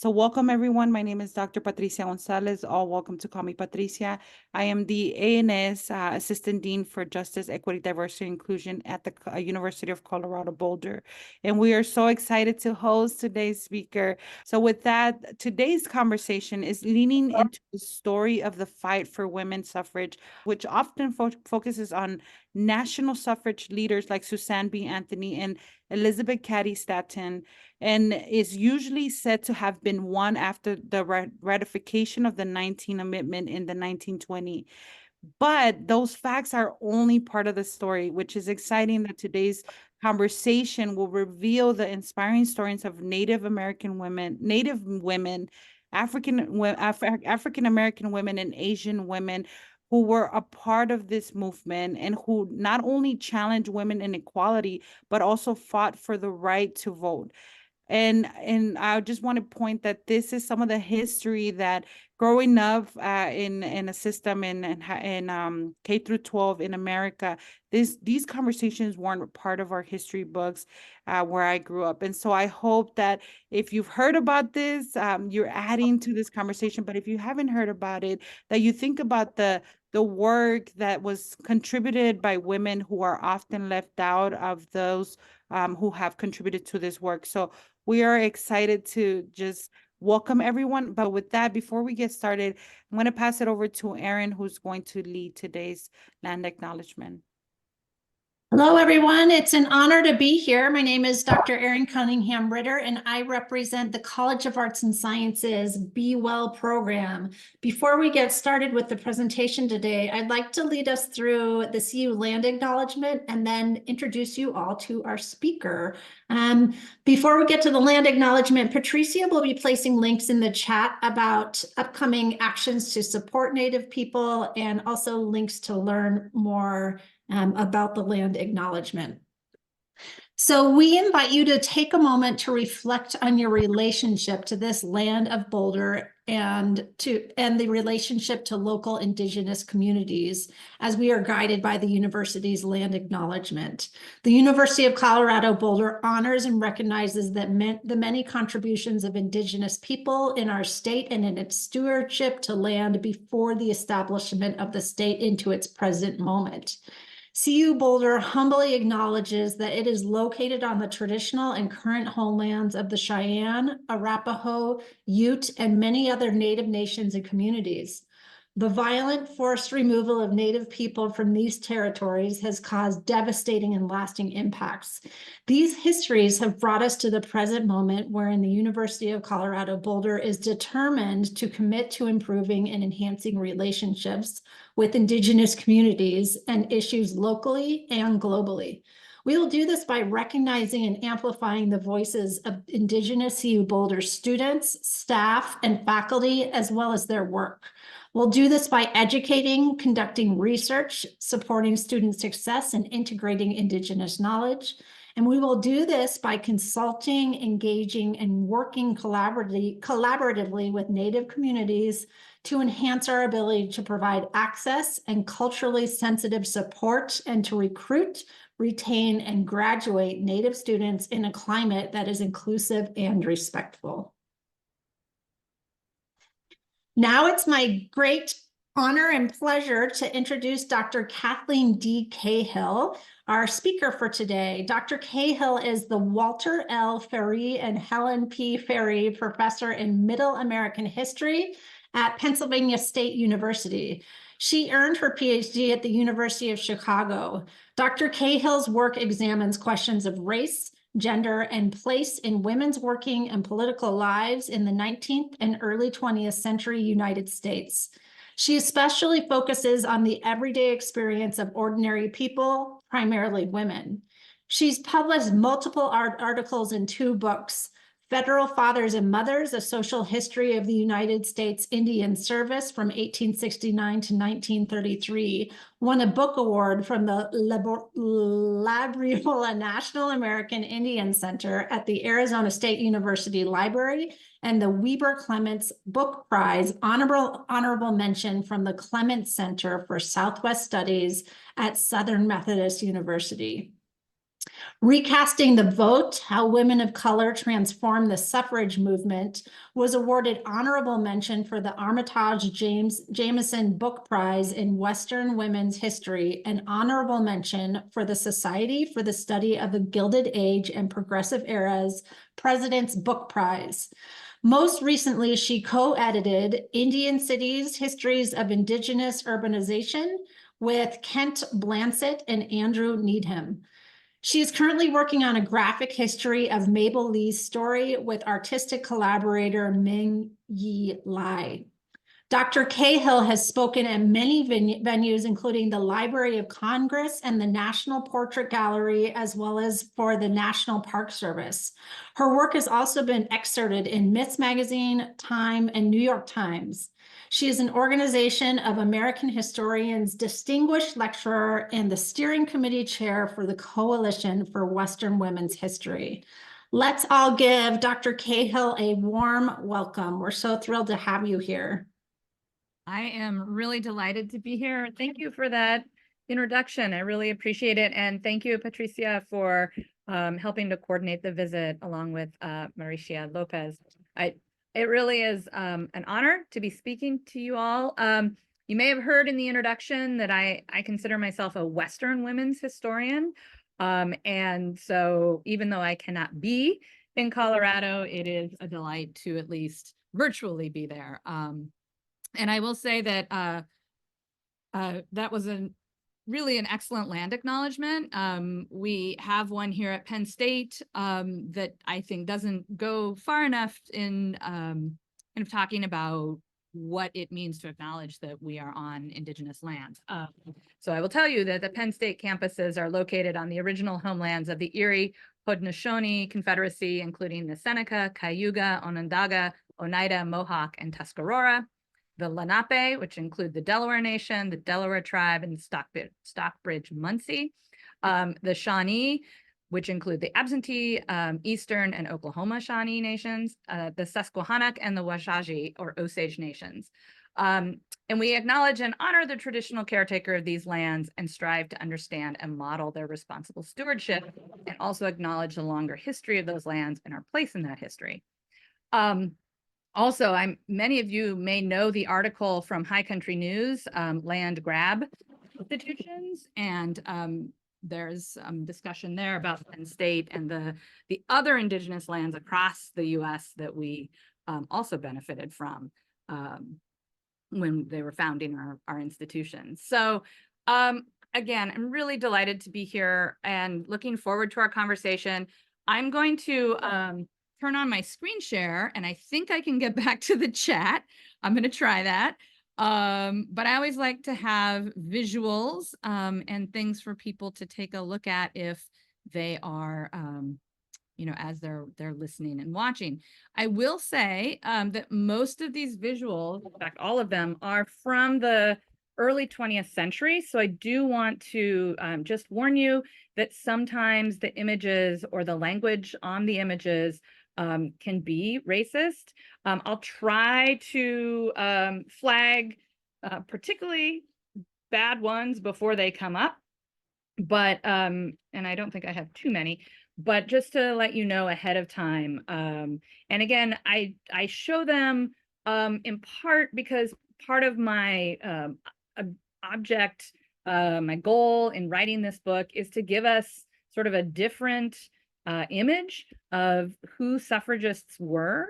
So welcome everyone. My name is Dr. Patricia Gonzalez. All welcome to Call Me Patricia. I am the ANS Assistant Dean for Justice, Equity, Diversity, and Inclusion at the University of Colorado Boulder. And we are so excited to host today's speaker. So with that, today's conversation is leaning into the story of the fight for women's suffrage, which often focuses on national suffrage leaders like Suzanne B. Anthony and Elizabeth Cady Stanton, and is usually said to have been won after the ratification of the 19th Amendment in the 1920s. But those facts are only part of the story, which is exciting that today's conversation will reveal the inspiring stories of Native American women, African American women, and Asian women who were a part of this movement and who not only challenged women inequality, but also fought for the right to vote. And I just want to point that this is some of the history that growing up in a system in K through 12 in America, these conversations weren't part of our history books where I grew up. And so I hope that if you've heard about this, you're adding to this conversation. But if you haven't heard about it, that you think about the work that was contributed by women who are often left out of those who have contributed to this work. So we are excited to just welcome everyone. But with that, before we get started, I'm going to pass it over to Erin, who's going to lead today's land acknowledgement. Hello, everyone. It's an honor to be here. My name is Dr. Erin Cunningham Ritter, and I represent the College of Arts and Sciences Be Well program. Before we get started with the presentation today, I'd like to lead us through the CU land acknowledgement and then introduce you all to our speaker. Before we get to the land acknowledgement, Patricia will be placing links in the chat about upcoming actions to support Native people and also links to learn more about the land acknowledgement. So we invite you to take a moment to reflect on your relationship to this land of Boulder and the relationship to local Indigenous communities as we are guided by the university's land acknowledgement. The University of Colorado Boulder honors and recognizes that the many contributions of Indigenous people in our state and in its stewardship to land before the establishment of the state into its present moment. CU Boulder humbly acknowledges that it is located on the traditional and current homelands of the Cheyenne, Arapaho, Ute, and many other Native nations and communities. The violent forced removal of Native people from these territories has caused devastating and lasting impacts. These histories have brought us to the present moment wherein the University of Colorado Boulder is determined to commit to improving and enhancing relationships with Indigenous communities and issues locally and globally. We will do this by recognizing and amplifying the voices of Indigenous CU Boulder students, staff, and faculty, as well as their work. We'll do this by educating, conducting research, supporting student success, and integrating Indigenous knowledge. And we will do this by consulting, engaging, and working collaboratively with Native communities to enhance our ability to provide access and culturally sensitive support and to recruit, retain, and graduate Native students in a climate that is inclusive and respectful. Now it's my great honor and pleasure to introduce Dr. Kathleen D. Cahill, our speaker for today. Dr. Cahill is the Walter L. Ferry and Helen P. Ferry Professor in Middle American History at Pennsylvania State University. She earned her PhD at the University of Chicago. Dr. Cahill's work examines questions of race, gender, and place in women's working and political lives in the 19th and early 20th century United States. She especially focuses on the everyday experience of ordinary people, primarily women. She's published multiple articles in 2 books, Federal Fathers and Mothers, A Social History of the United States Indian Service from 1869 to 1933, won a book award from the Labriola National American Indian Center at the Arizona State University Library, and the Weber Clements Book Prize honorable mention from the Clements Center for Southwest Studies at Southern Methodist University. Recasting the Vote, How Women of Color Transformed the Suffrage Movement was awarded honorable mention for the Armitage Jameson Book Prize in Western Women's History and honorable mention for the Society for the Study of the Gilded Age and Progressive Eras President's Book Prize. Most recently, she co-edited Indian Cities, Histories of Indigenous Urbanization with Kent Blansett and Andrew Needham. She is currently working on a graphic history of Mabel Lee's story with artistic collaborator Ming Yi Lai. Dr. Cahill has spoken at many venues, including the Library of Congress and the National Portrait Gallery, as well as for the National Park Service. Her work has also been excerpted in Myths Magazine, Time, and New York Times. She is an Organization of American Historians Distinguished Lecturer and the Steering Committee Chair for the Coalition for Western Women's History. Let's all give Dr. Cahill a warm welcome. We're so thrilled to have you here. I am really delighted to be here. Thank you for that introduction. I really appreciate it. And thank you, Patricia, for helping to coordinate the visit along with Mauricia Lopez. It really is an honor to be speaking to you all. You may have heard in the introduction that I consider myself a Western women's historian. And so even though I cannot be in Colorado, it is a delight to at least virtually be there. And I will say that that was really an excellent land acknowledgement. We have one here at Penn State that I think doesn't go far enough in kind of talking about what it means to acknowledge that we are on Indigenous lands. So I will tell you that the Penn State campuses are located on the original homelands of the Erie Haudenosaunee Confederacy, including the Seneca, Cayuga, Onondaga, Oneida, Mohawk, and Tuscarora. The Lenape, which include the Delaware Nation, the Delaware Tribe, and Stockbridge Munsee. The Shawnee, which include the Absentee, Eastern, and Oklahoma Shawnee nations, the Susquehannock, and the Washashi, or Osage nations. And we acknowledge and honor the traditional caretaker of these lands and strive to understand and model their responsible stewardship, and also acknowledge the longer history of those lands and our place in that history. Also, many of you may know the article from High Country News, Land Grab Institutions, and there's discussion there about Penn State and the other Indigenous lands across the U.S. that we also benefited from when they were founding our institutions. So again, I'm really delighted to be here and looking forward to our conversation. I'm going to turn on my screen share, and I think I can get back to the chat. I'm going to try that. But I always like to have visuals and things for people to take a look at if they are, as they're listening and watching. I will say that most of these visuals, in fact, all of them, are from the early 20th century. So I do want to just warn you that sometimes the images or the language on the images can be racist. I'll try to flag particularly bad ones before they come up, but and I don't think I have too many, but just to let you know ahead of time. And again, I show them in part because part of my my goal in writing this book is to give us sort of a different image of who suffragists were.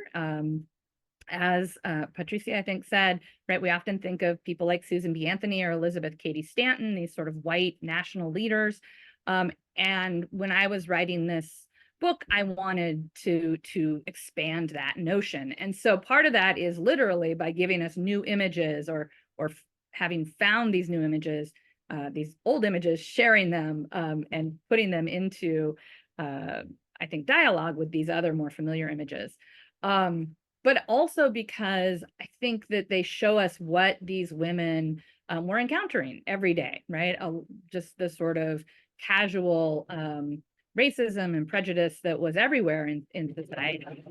As Patricia, I think, said, right, we often think of people like Susan B. Anthony or Elizabeth Cady Stanton, these sort of white national leaders. And when I was writing this book, I wanted to expand that notion. And so part of that is literally by giving us new images or having found these new images, these old images, sharing them and putting them into I think dialogue with these other more familiar images, but also because I think that they show us what these women were encountering every day, right? Just the sort of casual racism and prejudice that was everywhere in society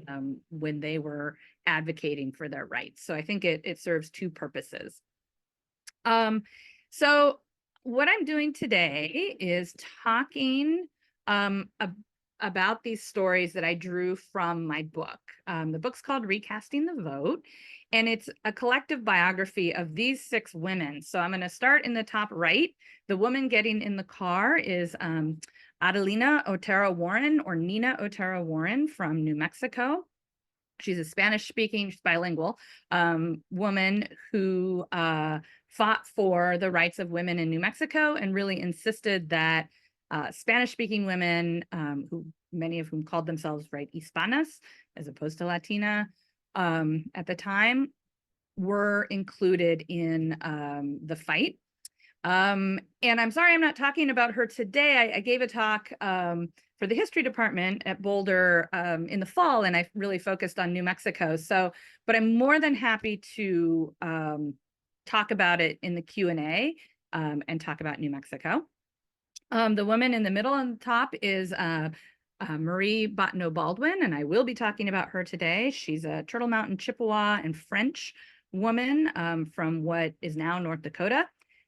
when they were advocating for their rights. So I think it serves two purposes. So what I'm doing today is talking about these stories that I drew from my book. The book's called Recasting the Vote, and it's a collective biography of these 6 women. So I'm going to start in the top right. The woman getting in the car is Adelina Otero Warren, or Nina Otero Warren, from New Mexico. She's a Spanish-speaking, bilingual woman who fought for the rights of women in New Mexico and really insisted that Spanish-speaking women, who many of whom called themselves Hispanas as opposed to Latina at the time, were included in the fight. And I'm sorry I'm not talking about her today. I gave a talk for the history department at Boulder in the fall, and I really focused on New Mexico. But I'm more than happy to talk about it in the Q&A and talk about New Mexico. The woman in the middle on the top is Marie Bottineau Baldwin, and I will be talking about her today. She's a Turtle Mountain Chippewa and French woman from what is now North Dakota.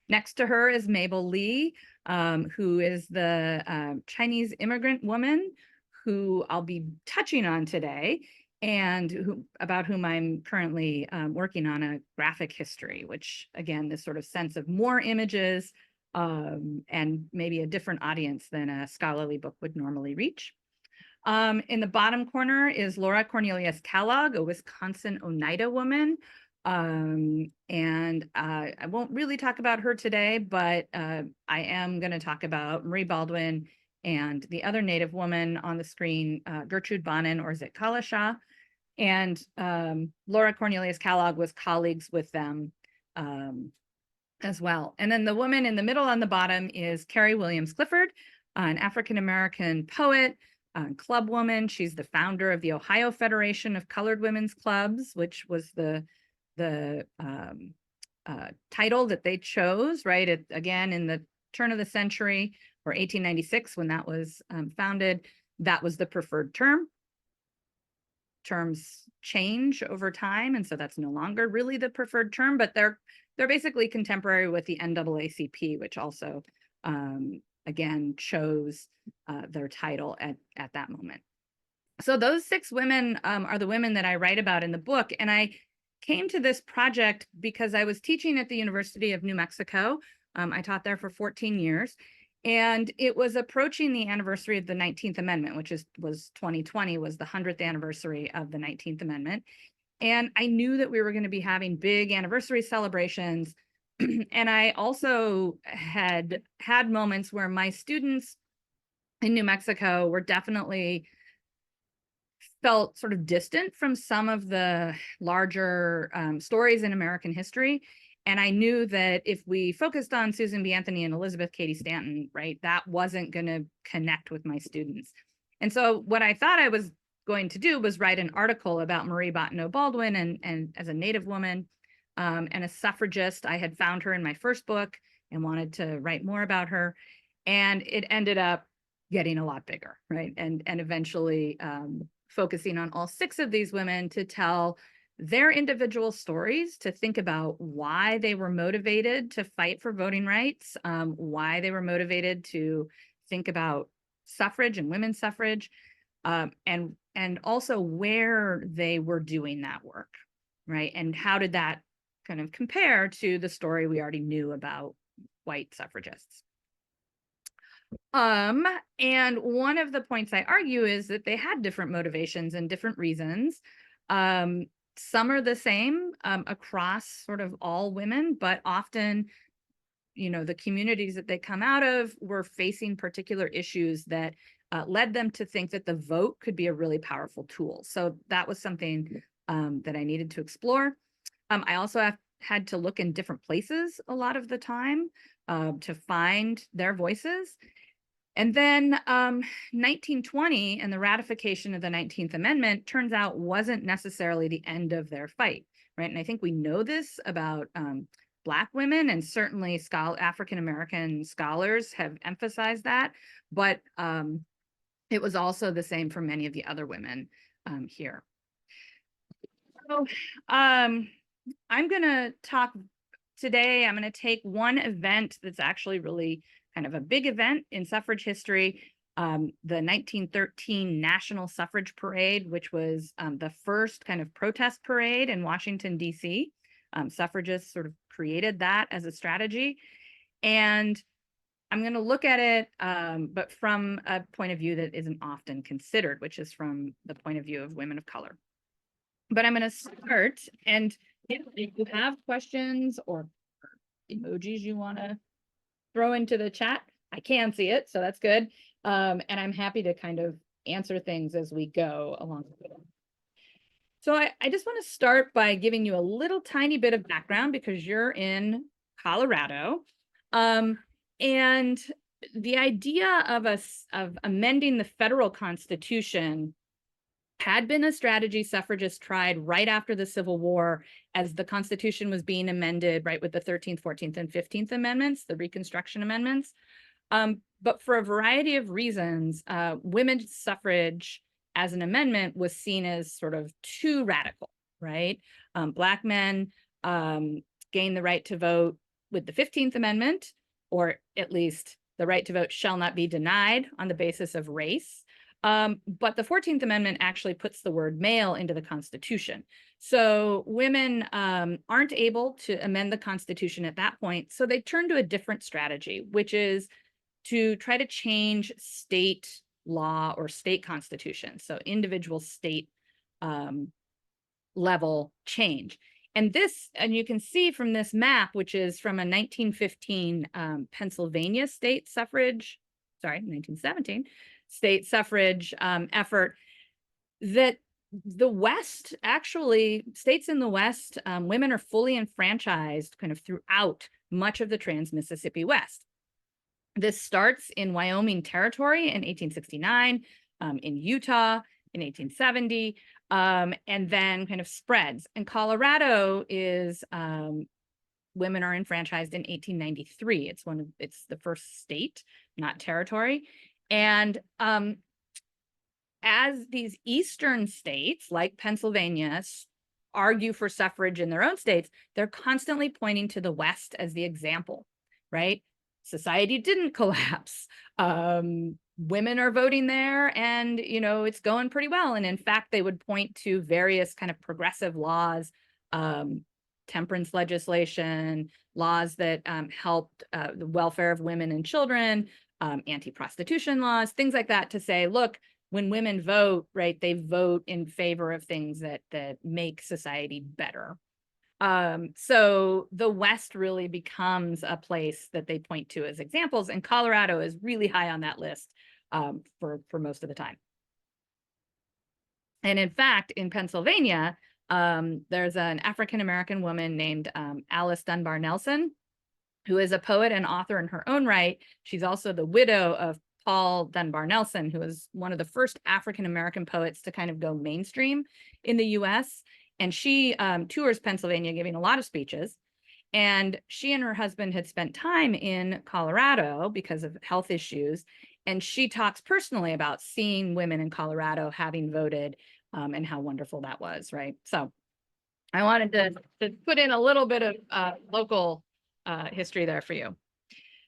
Next to her is Mabel Lee, who is the Chinese immigrant woman who I'll be touching on today, and about whom I'm currently working on a graphic history, which again, this sort of sense of more images and maybe a different audience than a scholarly book would normally reach. In the bottom corner is Laura Cornelius Kellogg, a Wisconsin Oneida woman. And I won't really talk about her today, but I am going to talk about Marie Baldwin and the other Native woman on the screen, Gertrude Bonin, or Zitkalasha. And Laura Cornelius Kellogg was colleagues with them as well. And then the woman in the middle on the bottom is Carrie Williams Clifford, an African-American poet, club woman. She's the founder of the Ohio Federation of Colored Women's Clubs, which was the title that they chose, right? Again, in the turn of the century, or 1896, when that was founded, that was the preferred term. Terms change over time, and so that's no longer really the preferred term, but they're basically contemporary with the NAACP, which also again chose their title at that moment. So those 6 women are the women that I write about in the book, and I came to this project because I was teaching at the University of New Mexico. I taught there for 14 years, and it was approaching the anniversary of the 19th Amendment, which was 2020, was the 100th anniversary of the 19th Amendment. And I knew that we were going to be having big anniversary celebrations. And I also had moments where my students in New Mexico were definitely felt sort of distant from some of the larger stories in American history. And I knew that if we focused on Susan B. Anthony and Elizabeth Cady Stanton, right, that wasn't going to connect with my students. And so what I thought I was going to do was write an article about Marie Bottineau Baldwin and as a Native woman and a suffragist. I had found her in my first book and wanted to write more about her. And it ended up getting a lot bigger, right? And eventually focusing on all 6 of these women to tell their individual stories, to think about why they were motivated to fight for voting rights, why they were motivated to think about suffrage and women's suffrage, and also where they were doing that work, right? And how did that kind of compare to the story we already knew about white suffragists? And one of the points I argue is that they had different motivations and different reasons. Some are the same across sort of all women, but often, you know, the communities that they come out of were facing particular issues that led them to think that the vote could be a really powerful tool. So that was something that I needed to explore. I also had to look in different places a lot of the time to find their voices. And then 1920 and the ratification of the 19th Amendment turns out wasn't necessarily the end of their fight, right? And I think we know this about Black women, and certainly African-American scholars have emphasized that, but it was also the same for many of the other women here. So I'm gonna talk today, I'm gonna take one event that's actually really kind of a big event in suffrage history, the 1913 National Suffrage Parade, which was the first kind of protest parade in Washington, D.C. Suffragists sort of created that as a strategy. And I'm going to look at it, but from a point of view that isn't often considered, which is from the point of view of women of color. But I'm going to start, and if you have questions or emojis you want to throw into the chat, I can see it, so that's good. And I'm happy to kind of answer things as we go along. So I just want to start by giving you a little tiny bit of background because you're in Colorado. And the idea of amending the federal constitution had been a strategy suffragists tried right after the Civil War as the Constitution was being amended, right, with the 13th, 14th, and 15th Amendments, the Reconstruction Amendments. But for a variety of reasons, women's suffrage as an amendment was seen as sort of too radical, right? Black men gained the right to vote with the 15th Amendment, or at least the right to vote shall not be denied on the basis of race. But the 14th Amendment actually puts the word male into the Constitution. So women aren't able to amend the Constitution at that point. So they turn to a different strategy, which is to try to change state law or state constitution. So individual state level change. And you can see from this map, which is from a 1915 Pennsylvania state suffrage, 1917 state suffrage effort, that the West, actually, states in the West, women are fully enfranchised kind of throughout much of the Trans-Mississippi West. This starts in Wyoming Territory in 1869, in Utah in 1870, and then kind of spreads. And Colorado is, women are enfranchised in 1893. It's the first state, not territory. And as these eastern states, like Pennsylvania, argue for suffrage in their own states, they're constantly pointing to the West as the example, right? Society didn't collapse. Women are voting there and, it's going pretty well. And in fact, they would point to various kind of progressive laws, temperance legislation, laws that helped the welfare of women and children, anti-prostitution laws, things like that, to say, look, when women vote, right, they vote in favor of things that make society better. So the West really becomes a place that they point to as examples, and Colorado is really high on that list for most of the time. And in fact, in Pennsylvania, there's an African-American woman named Alice Dunbar Nelson, who is a poet and author in her own right. She's also the widow of Paul Dunbar Nelson, who was one of the first African-American poets to kind of go mainstream in the US. And she tours Pennsylvania giving a lot of speeches. And she and her husband had spent time in Colorado because of health issues. And she talks personally about seeing women in Colorado having voted and how wonderful that was, right? So I wanted to put in a little bit of local history there for you.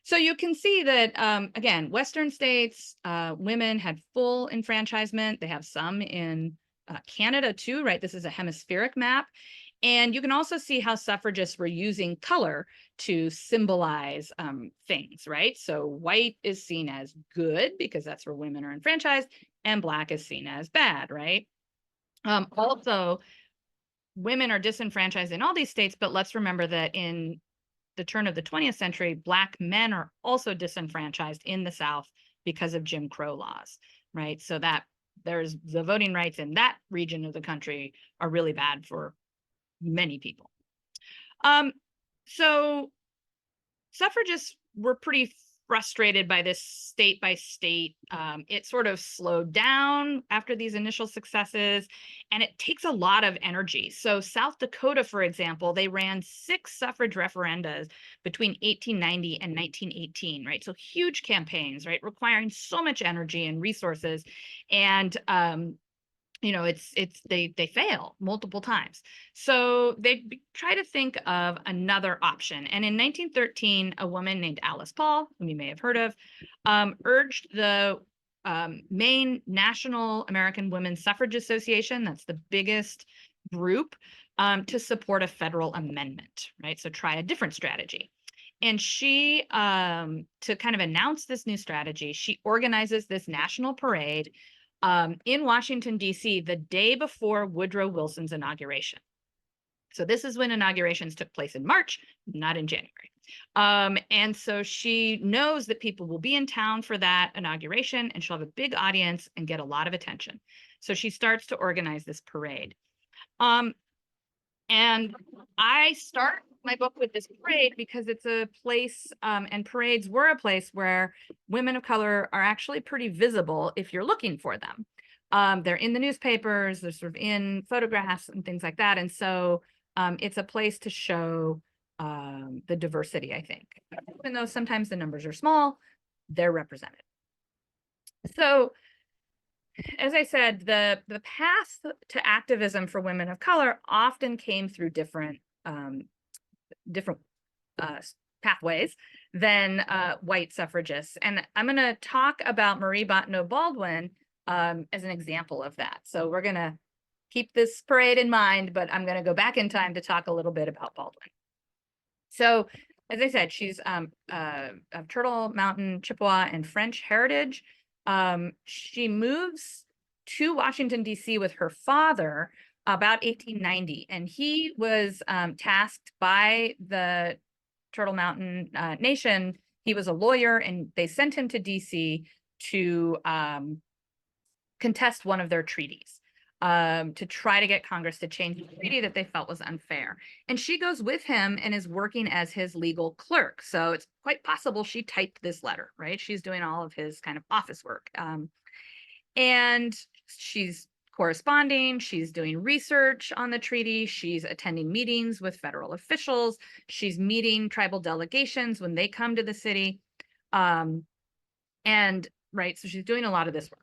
So you can see that, again, Western states, women had full enfranchisement. They have some in Canada too, right? This is a hemispheric map. And you can also see how suffragists were using color to symbolize things, right? So white is seen as good because that's where women are enfranchised, and black is seen as bad, right? Also, women are disenfranchised in all these states, but let's remember that in the turn of the 20th century, Black men are also disenfranchised in the South because of Jim Crow laws, right? So that there's the voting rights in that region of the country are really bad for many people. So suffragists were pretty frustrated by this state by state. It sort of slowed down after these initial successes, and it takes a lot of energy. So South Dakota, for example, they ran 6 suffrage referenda between 1890 and 1918, right? So huge campaigns, right? Requiring so much energy and resources. And they fail multiple times. So they try to think of another option. And in 1913, a woman named Alice Paul, whom you may have heard of, urged the main National American Women's Suffrage Association. That's the biggest group to support a federal amendment, right? So try a different strategy. And she, to kind of announce this new strategy, she organizes this national parade in Washington, D.C. the day before Woodrow Wilson's inauguration. So this is when inaugurations took place in March, not in January. And so she knows that people will be in town for that inauguration, and she'll have a big audience and get a lot of attention. So she starts to organize this parade. And I start my book with this parade because it's a place, and parades were a place where women of color are actually pretty visible if you're looking for them. They're in the newspapers, they're sort of in photographs and things like that. And so it's a place to show the diversity, I think. Even though sometimes the numbers are small, they're represented. So as I said, the path to activism for women of color often came through different pathways than white suffragists. And I'm going to talk about Marie Bottineau Baldwin as an example of that. So we're going to keep this parade in mind, but I'm going to go back in time to talk a little bit about Baldwin. So as I said, she's of Turtle Mountain, Chippewa, and French heritage. She moves to Washington, D.C. with her father about 1890, and he was tasked by the Turtle Mountain Nation. He was a lawyer, and they sent him to D.C. to contest one of their treaties, to try to get Congress to change the treaty that they felt was unfair. And she goes with him and is working as his legal clerk. So it's quite possible she typed this letter, right? She's doing all of his kind of office work. And she's corresponding, she's doing research on the treaty, she's attending meetings with federal officials, she's meeting tribal delegations when they come to the city. And right, so she's doing a lot of this work.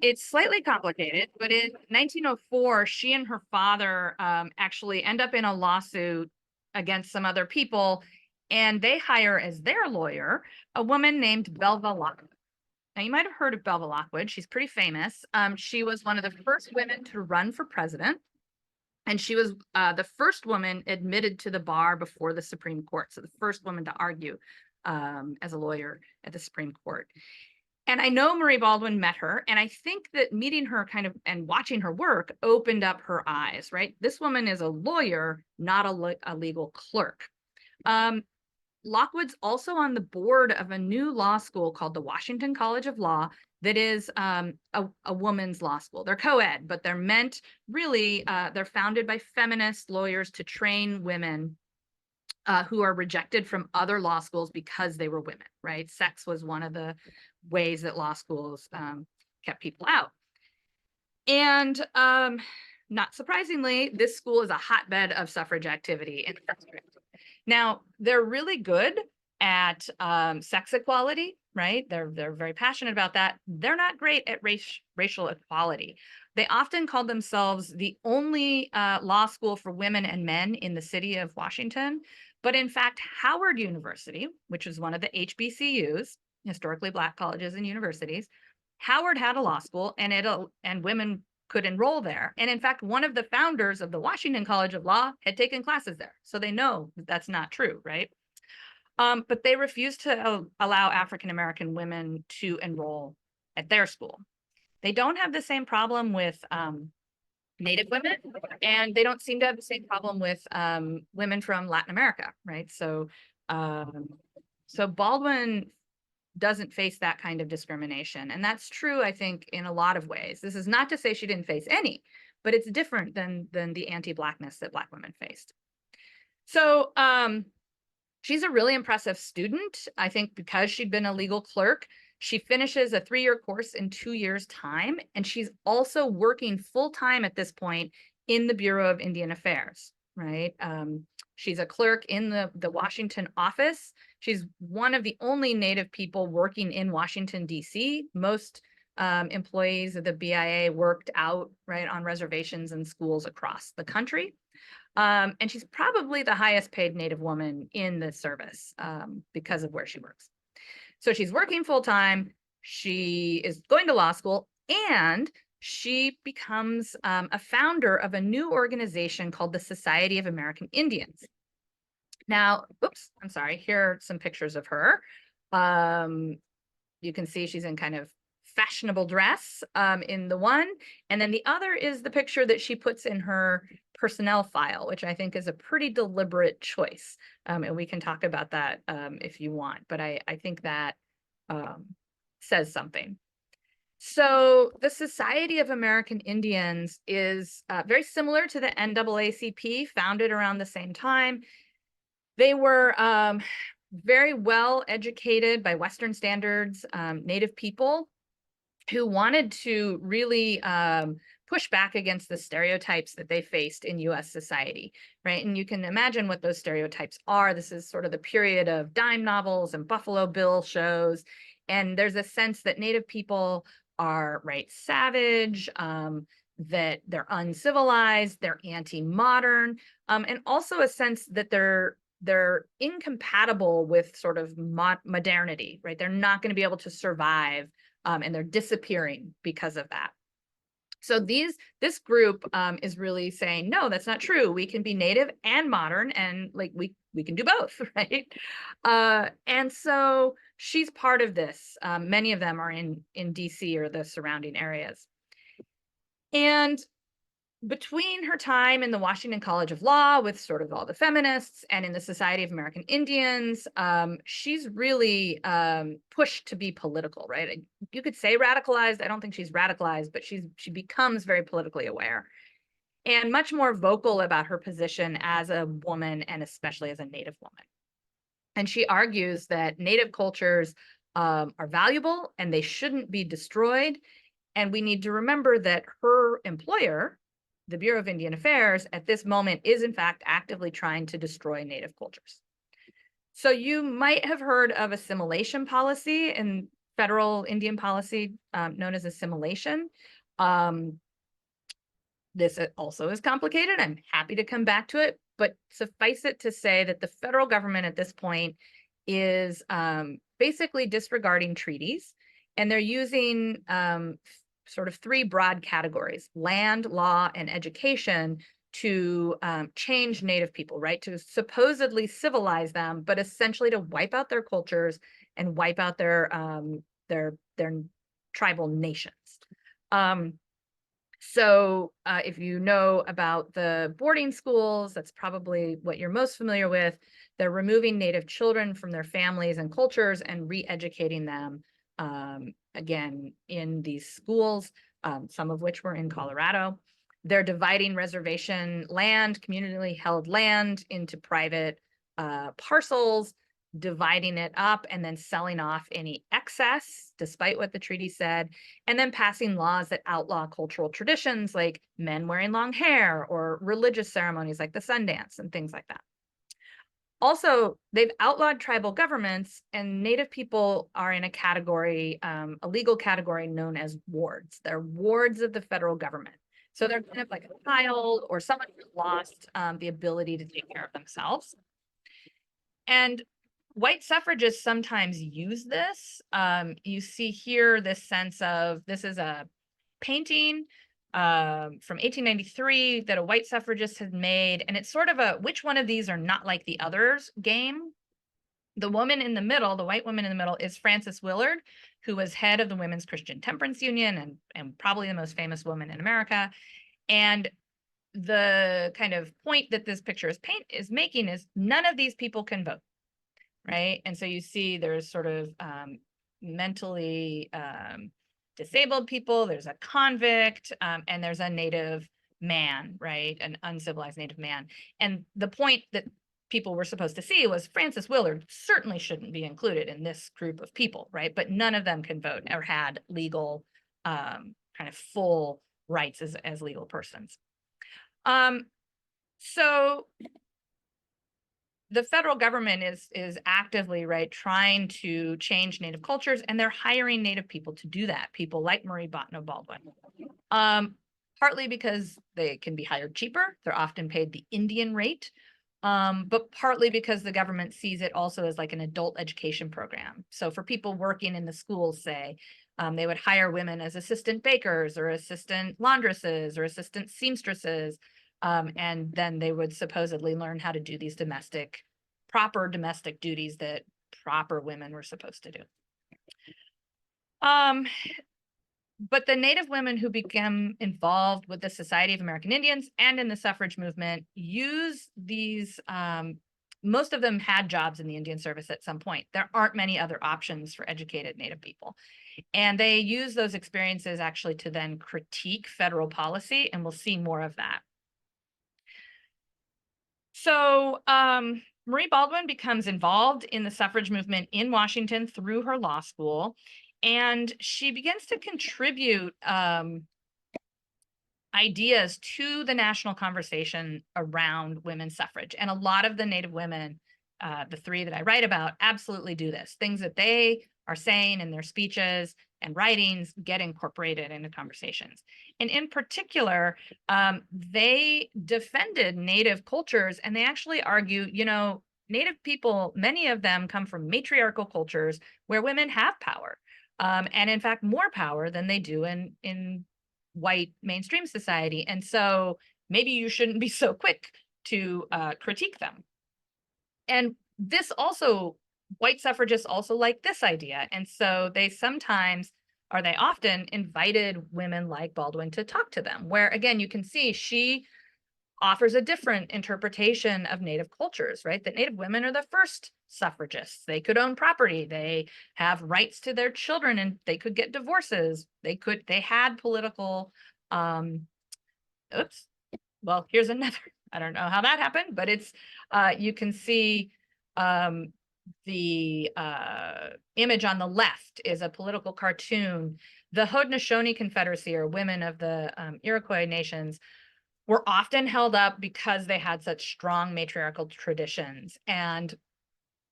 It's slightly complicated, but in 1904, she and her father actually end up in a lawsuit against some other people, and they hire as their lawyer a woman named Belva Lockwood. Now, you might have heard of Belva Lockwood. She's pretty famous. She was one of the first women to run for president, and she was the first woman admitted to the bar before the Supreme Court. So the first woman to argue as a lawyer at the Supreme Court. And I know Marie Baldwin met her, and I think that meeting her kind of and watching her work opened up her eyes, right? This woman is a lawyer, not a legal clerk. Lockwood's also on the board of a new law school called the Washington College of Law that is a woman's law school. They're co-ed, but they're meant really, they're founded by feminist lawyers to train women who are rejected from other law schools because they were women, right? Sex was one of the ways that law schools kept people out. And not surprisingly, this school is a hotbed of suffrage activity in the district. Now, they're really good at sex equality, right? They're very passionate about that. They're not great at racial equality. They often called themselves the only law school for women and men in the city of Washington. But in fact, Howard University, which is one of the HBCUs, historically Black colleges and universities, Howard had a law school, and women could enroll there. And in fact, one of the founders of the Washington College of Law had taken classes there. So they know that that's not true, right? But they refused to allow African-American women to enroll at their school. They don't have the same problem with Native women, and they don't seem to have the same problem with women from Latin America, right? So, so Baldwin doesn't face that kind of discrimination. And that's true, I think, in a lot of ways. This is not to say she didn't face any, but it's different than the anti-Blackness that Black women faced. So she's a really impressive student, I think, because she'd been a legal clerk. She finishes a 3-year course in 2 years' time, and she's also working full-time at this point in the Bureau of Indian Affairs, right? She's a clerk in the Washington office. She's one of the only Native people working in Washington, D.C. Most employees of the BIA worked out, right, on reservations and schools across the country. And she's probably the highest paid Native woman in the service because of where she works. So she's working full time. She is going to law school, and she becomes a founder of a new organization called the Society of American Indians. Now, oops, I'm sorry, here are some pictures of her. You can see she's in kind of fashionable dress in the one, and then the other is the picture that she puts in her personnel file, which I think is a pretty deliberate choice. And we can talk about that if you want, but I think that says something. So the Society of American Indians is very similar to the NAACP, founded around the same time. They were very well educated by Western standards, Native people who wanted to really push back against the stereotypes that they faced in US society, right? And you can imagine what those stereotypes are. This is sort of the period of dime novels and Buffalo Bill shows. And there's a sense that Native people are, right, savage, that they're uncivilized, they're anti-modern, and also a sense that they're incompatible with sort of modernity, right? They're not going to be able to survive, and they're disappearing because of that. So this group is really saying, no, that's not true. We can be Native and modern, and like we can do both, right? And so she's part of this. Many of them are in DC or the surrounding areas. And between her time in the Washington College of Law with sort of all the feminists and in the Society of American Indians, she's really pushed to be political, right? You could say radicalized. I don't think she's radicalized, but she becomes very politically aware and much more vocal about her position as a woman and especially as a Native woman. And she argues that Native cultures are valuable and they shouldn't be destroyed. And we need to remember that her employer, the Bureau of Indian Affairs, at this moment is in fact actively trying to destroy Native cultures. So you might have heard of assimilation policy in federal Indian policy, known as assimilation. This also is complicated. I'm happy to come back to it, but suffice it to say that the federal government at this point is basically disregarding treaties, and they're using sort of three broad categories: land, law, and education, to change Native people, right? To supposedly civilize them, but essentially to wipe out their cultures and wipe out their tribal nations. So if you know about the boarding schools, that's probably what you're most familiar with. They're removing Native children from their families and cultures and re-educating them, again, in these schools, some of which were in Colorado. They're dividing reservation land, community held land, into private parcels, dividing it up and then selling off any excess, despite what the treaty said, and then passing laws that outlaw cultural traditions like men wearing long hair or religious ceremonies like the Sundance and things like that. Also, they've outlawed tribal governments, and Native people are in a category, a legal category known as wards. They're wards of the federal government. So they're kind of like a child or someone who lost the ability to take care of themselves. And white suffragists sometimes use this. You see here this sense of, this is a painting from 1893 that a white suffragist had made. And it's sort of a, which one of these are not like the others game. The woman in the middle, the white woman in the middle, is Frances Willard, who was head of the Women's Christian Temperance Union and probably the most famous woman in America. And the kind of point that this picture is making is none of these people can vote, right? And so you see there's sort of mentally disabled people, there's a convict, and there's a Native man, right? An uncivilized Native man. And the point that people were supposed to see was Frances Willard certainly shouldn't be included in this group of people, right? But none of them can vote or had legal, kind of full rights as legal persons. So the federal government is actively, right, trying to change Native cultures, and they're hiring Native people to do that. People like Marie Botno Baldwin, partly because they can be hired cheaper. They're often paid the Indian rate, but partly because the government sees it also as like an adult education program. So for people working in the schools, say, they would hire women as assistant bakers or assistant laundresses or assistant seamstresses. And then they would supposedly learn how to do these proper domestic duties that proper women were supposed to do. But the Native women who became involved with the Society of American Indians and in the suffrage movement use these, most of them had jobs in the Indian service at some point. There aren't many other options for educated Native people. And they use those experiences actually to then critique federal policy, and we'll see more of that. So Marie Baldwin becomes involved in the suffrage movement in Washington through her law school, and she begins to contribute ideas to the national conversation around women's suffrage. And a lot of the Native women, the three that I write about, absolutely do this. Things that they are saying in their speeches and writings get incorporated into conversations. And in particular, they defended Native cultures, and they actually argue, you know, Native people, many of them come from matriarchal cultures where women have power, and in fact, more power than they do in white mainstream society. And so maybe you shouldn't be so quick to critique them. And this also, white suffragists also like this idea. And so they sometimes, or they often, invited women like Baldwin to talk to them, where again, you can see she offers a different interpretation of Native cultures, right? That Native women are the first suffragists. They could own property. They have rights to their children, and they could get divorces. They had political, oops. Well, here's another, I don't know how that happened, but it's, you can see the image on the left is a political cartoon. The Haudenosaunee Confederacy, or women of the Iroquois nations, were often held up because they had such strong matriarchal traditions. And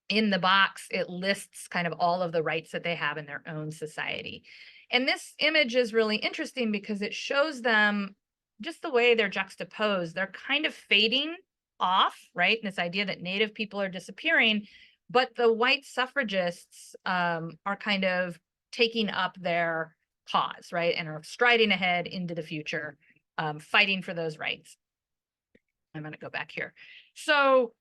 in the box, it lists kind of all of the rights that they have in their own society. And this image is really interesting because it shows them just the way they're juxtaposed. They're kind of fading off, right? And this idea that Native people are disappearing, but the white suffragists are kind of taking up their cause, right? And are striding ahead into the future, fighting for those rights. I'm going to go back here. So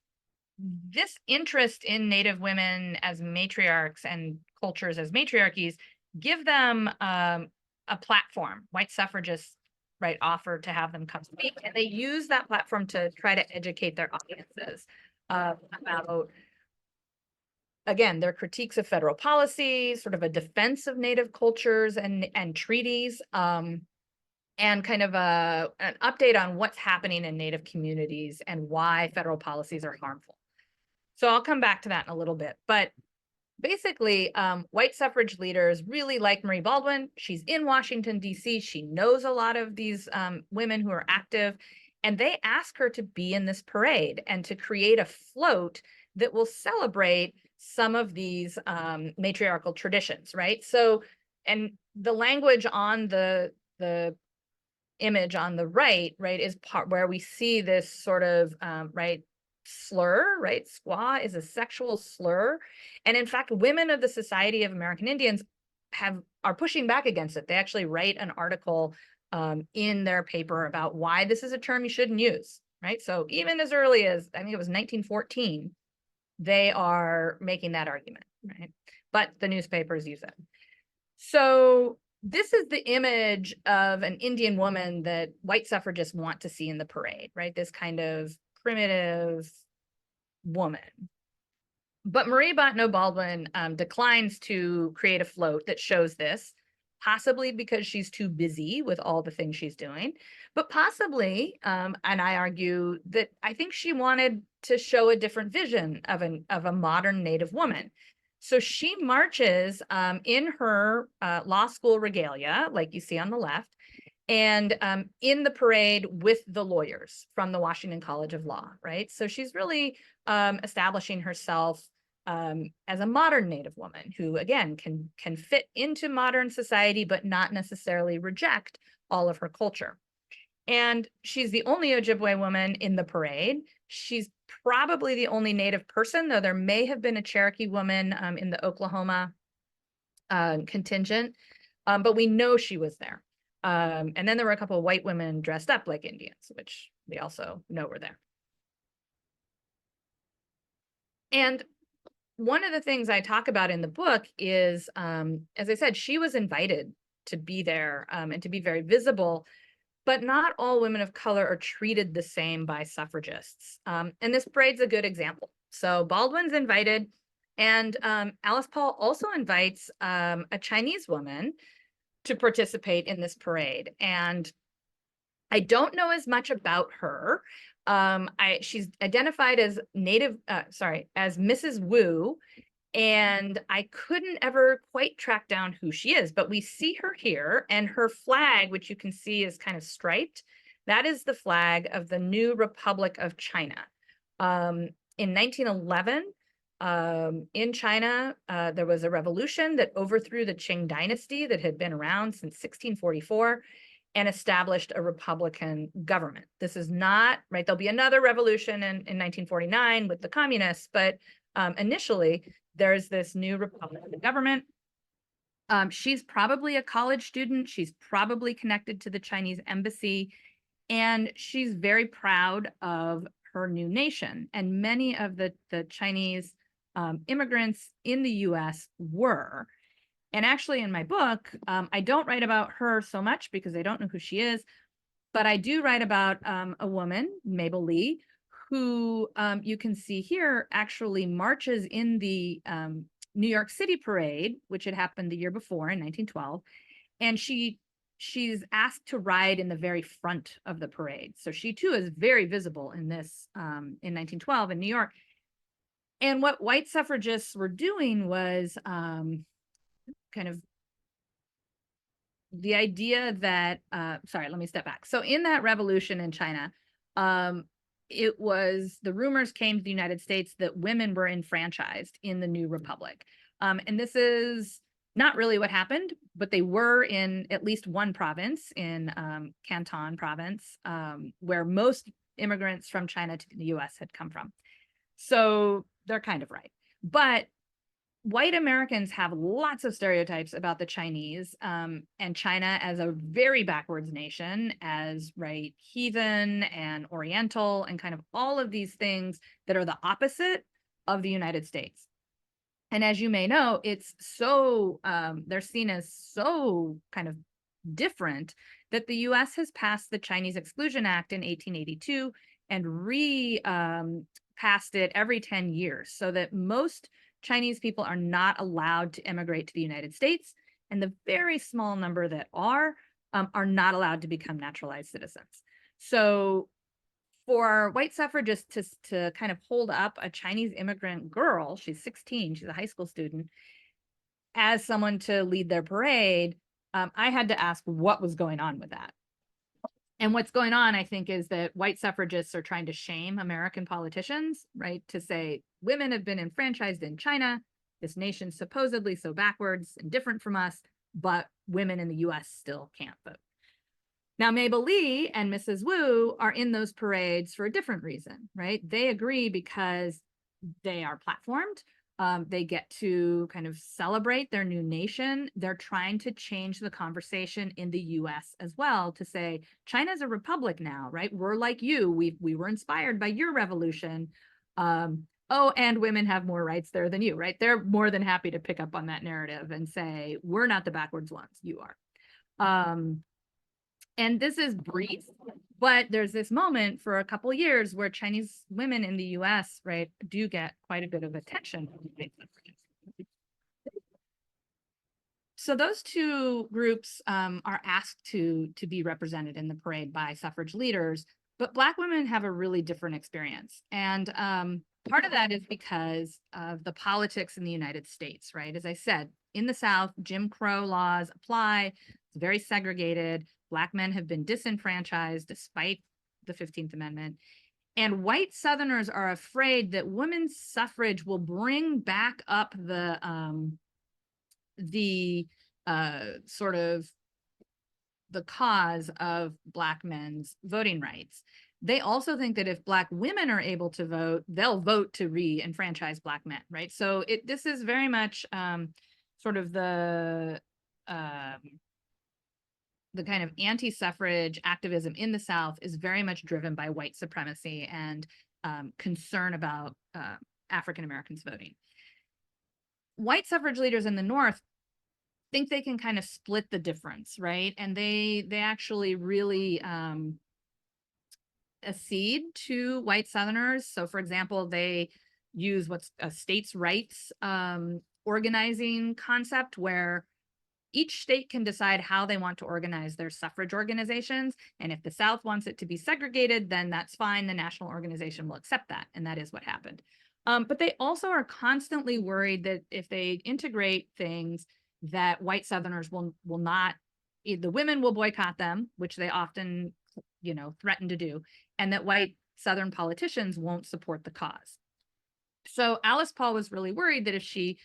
this interest in Native women as matriarchs and cultures as matriarchies give them a platform. White suffragists, right, offer to have them come speak, and they use that platform to try to educate their audiences about, again, their critiques of federal policy, sort of a defense of Native cultures and treaties, and kind of an update on what's happening in Native communities and why federal policies are harmful. So I'll come back to that in a little bit, but basically, white suffrage leaders really like Marie Baldwin. She's in Washington, D.C. She knows a lot of these women who are active, and they ask her to be in this parade and to create a float that will celebrate some of these matriarchal traditions, right? So, and the language on the image on the right, is part where we see this sort of, slur, right? Squaw is a sexual slur. And in fact, women of the Society of American Indians are pushing back against it. They actually write an article in their paper about why this is a term you shouldn't use, right? So even as early as, I think it was 1914, they are making that argument, right? But the newspapers use it. So this is the image of an Indian woman that white suffragists want to see in the parade, right? This kind of primitive woman. But Marie Bottineau Baldwin declines to create a float that shows this, possibly because she's too busy with all the things she's doing, but possibly, and I argue that I think she wanted to show a different vision of a modern Native woman. So she marches in her law school regalia, like you see on the left, and in the parade with the lawyers from the Washington College of Law, right? So she's really establishing herself as a modern Native woman who, again, can fit into modern society, but not necessarily reject all of her culture. And she's the only Ojibwe woman in the parade. She's probably the only Native person, though there may have been a Cherokee woman in the Oklahoma contingent, but we know she was there. And then there were a couple of white women dressed up like Indians, which we also know were there. And one of the things I talk about in the book is, as I said, she was invited to be there and to be very visible, but not all women of color are treated the same by suffragists. And this parade's a good example. So Baldwin's invited, and Alice Paul also invites a Chinese woman to participate in this parade. And I don't know as much about her. She's identified as as Mrs. Wu, and I couldn't ever quite track down who she is, but we see her here, and her flag, which you can see is kind of striped, that is the flag of the new Republic of China. In 1911, in China, there was a revolution that overthrew the Qing dynasty that had been around since 1644 and established a republican government. This is not, right, there'll be another revolution in 1949 with the communists, but initially, there's this new Republican government. She's probably a college student. She's probably connected to the Chinese embassy, and she's very proud of her new nation. And many of the Chinese immigrants in the US were. And actually in my book, I don't write about her so much because I don't know who she is, but I do write about a woman, Mabel Lee, who you can see here actually marches in the New York City parade, which had happened the year before in 1912. And she's asked to ride in the very front of the parade. So she too is very visible in this in 1912 in New York. And what white suffragists were doing was kind of the idea that, sorry, let me step back. So in that revolution in China, it was, the rumors came to the United States that women were enfranchised in the new republic. And this is not really what happened, but they were in at least one province, in Canton province, where most immigrants from China to the US had come from. So they're kind of right. But white Americans have lots of stereotypes about the Chinese and China as a very backwards nation, as right heathen and oriental and kind of all of these things that are the opposite of the United States. And as you may know, it's so, they're seen as so kind of different that the US has passed the Chinese Exclusion Act in 1882 and passed it every 10 years, so that most Chinese people are not allowed to immigrate to the United States, and the very small number that are not allowed to become naturalized citizens. So for white suffragists to kind of hold up a Chinese immigrant girl, she's 16, she's a high school student, as someone to lead their parade, I had to ask what was going on with that. And what's going on, I think, is that white suffragists are trying to shame American politicians, right? To say women have been enfranchised in China, this nation's supposedly so backwards and different from us, but women in the US still can't vote. Now, Mabel Lee and Mrs. Wu are in those parades for a different reason, right? They agree because they are platformed. They get to kind of celebrate their new nation. They're trying to change the conversation in the US as well, to say, China's a republic now, right? We're like you. We were inspired by your revolution. Oh, and women have more rights there than you, right? They're more than happy to pick up on that narrative and say, we're not the backwards ones, you are. And this is brief, but there's this moment for a couple of years where Chinese women in the US, right, do get quite a bit of attention. So those two groups are asked to be represented in the parade by suffrage leaders, but Black women have a really different experience. And part of that is because of the politics in the United States, right? As I said, in the South, Jim Crow laws apply. It's very segregated. Black men have been disenfranchised despite the 15th Amendment. And white Southerners are afraid that women's suffrage will bring back up the sort of the cause of Black men's voting rights. they also think that if Black women are able to vote, they'll vote to re-enfranchise Black men, right? So this is very much sort of the kind of anti-suffrage activism in the South is very much driven by white supremacy and concern about African Americans voting. White suffrage leaders in the North think they can kind of split the difference, right? And they actually really accede to white Southerners. So for example, they use what's a states' rights organizing concept, where each state can decide how they want to organize their suffrage organizations. And if the South wants it to be segregated, then that's fine. The national organization will accept that. And that is what happened. But they also are constantly worried that if they integrate things, that white Southerners will not, the women will boycott them, which they often, threaten to do, and that white Southern politicians won't support the cause. So Alice Paul was really worried that if she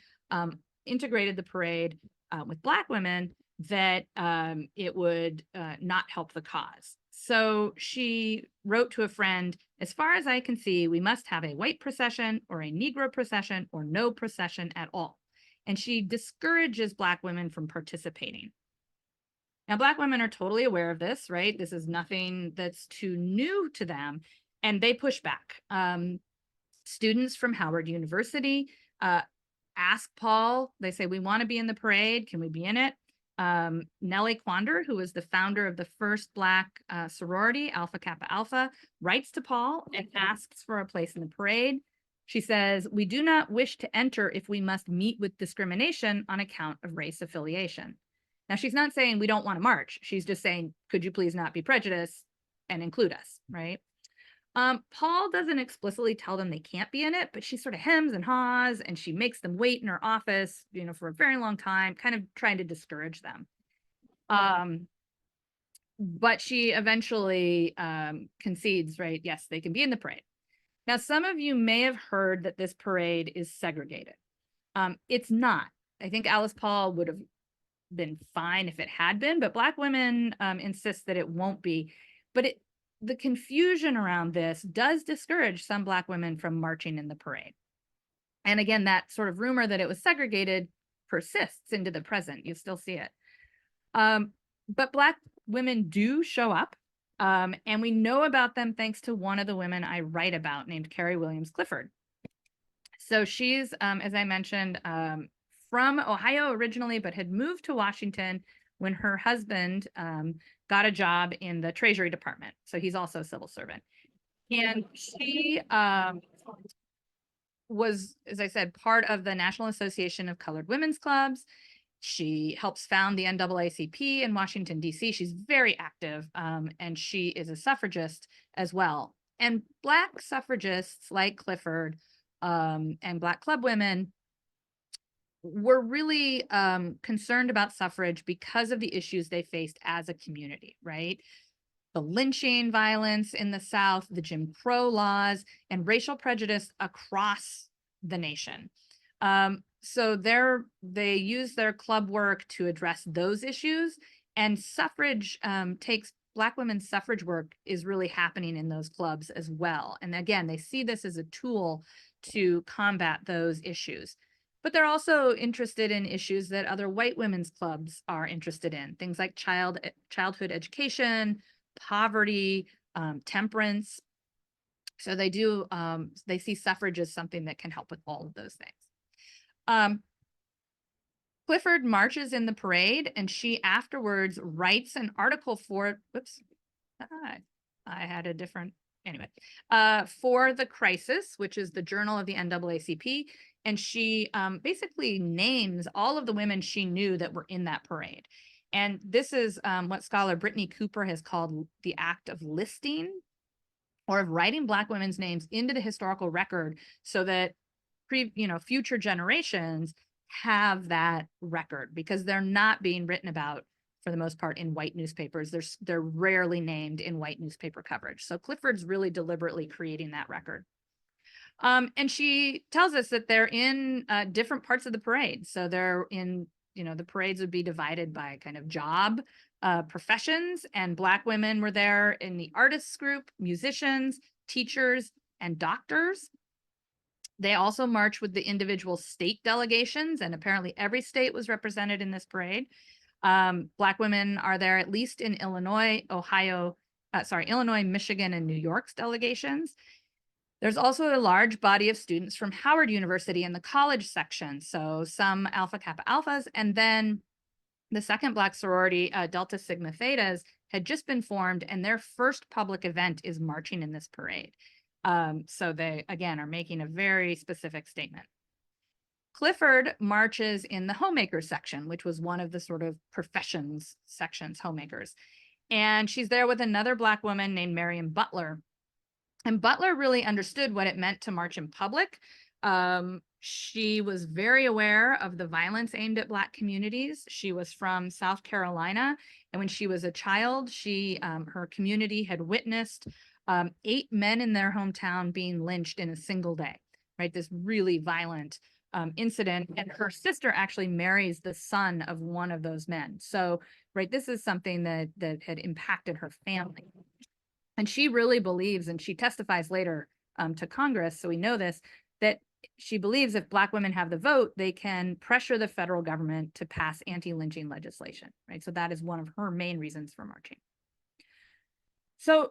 integrated the parade with Black women, that it would not help the cause. So she wrote to a friend, as far as I can see, we must have a white procession or a Negro procession or no procession at all. And she discourages Black women from participating. Now, Black women are totally aware of this, right? This is nothing that's too new to them, and they push back. Students from Howard University ask Paul, they say, we want to be in the parade. Can we be in it? Nellie Quander, who was the founder of the first Black sorority, Alpha Kappa Alpha, writes to Paul and asks for a place in the parade. She says, we do not wish to enter if we must meet with discrimination on account of race affiliation. Now, she's not saying we don't want to march. She's just saying, could you please not be prejudiced and include us, right? Paul doesn't explicitly tell them they can't be in it, but she sort of hems and haws, and she makes them wait in her office, for a very long time, kind of trying to discourage them. But she eventually concedes, right? Yes, they can be in the parade. Now, some of you may have heard that this parade is segregated. It's not. I think Alice Paul would have been fine if it had been, but Black women insist that it won't be. But the confusion around this does discourage some Black women from marching in the parade. And again, that sort of rumor that it was segregated persists into the present. You still see it. But Black women do show up. And we know about them thanks to one of the women I write about, named Carrie Williams Clifford. So she's, as I mentioned, from Ohio originally, but had moved to Washington when her husband got a job in the Treasury Department. So he's also a civil servant. And she was, as I said, part of the National Association of Colored Women's Clubs. She helps found the NAACP in Washington, D.C. She's very active, and she is a suffragist as well. And Black suffragists like Clifford and Black club women were really concerned about suffrage because of the issues they faced as a community, right? The lynching violence in the South, the Jim Crow laws, and racial prejudice across the nation. So they use their club work to address those issues, and suffrage Black women's suffrage work is really happening in those clubs as well. And again, they see this as a tool to combat those issues. But they're also interested in issues that other white women's clubs are interested in, things like childhood education, poverty, temperance. So they see suffrage as something that can help with all of those things. Clifford marches in the parade, and she afterwards writes an article for, I had a different, anyway, for The Crisis, which is the journal of the NAACP. And she basically names all of the women she knew that were in that parade. And this is what scholar Brittany Cooper has called the act of listing, or of writing Black women's names into the historical record so that future generations have that record, because they're not being written about for the most part in white newspapers. They're rarely named in white newspaper coverage. So Clifford's really deliberately creating that record. And she tells us that they're in different parts of the parade. So they're in, the parades would be divided by kind of job. professions, and Black women were there in the artists group, musicians, teachers, and doctors. They also marched with the individual state delegations, and apparently every state was represented in this parade. Black women are there at least in Illinois, Illinois, Michigan, and New York's delegations. There's also a large body of students from Howard University in the college section. So some Alpha Kappa Alphas, and then the second Black sorority, Delta Sigma Thetas, had just been formed, and their first public event is marching in this parade. So they, again, are making a very specific statement. Clifford marches in the homemakers section, which was one of the sort of professions sections, homemakers. And she's there with another Black woman named Marion Butler. And Butler really understood what it meant to march in public. She was very aware of the violence aimed at Black communities. She was from South Carolina, and when she was a child, her community had witnessed 8 men in their hometown being lynched in a single day, right? This really violent incident, and her sister actually marries the son of one of those men. So, right, this is something that had impacted her family. And she really believes, and she testifies later to Congress, so we know this, that she believes if Black women have the vote, they can pressure the federal government to pass anti-lynching legislation, right? So that is one of her main reasons for marching. So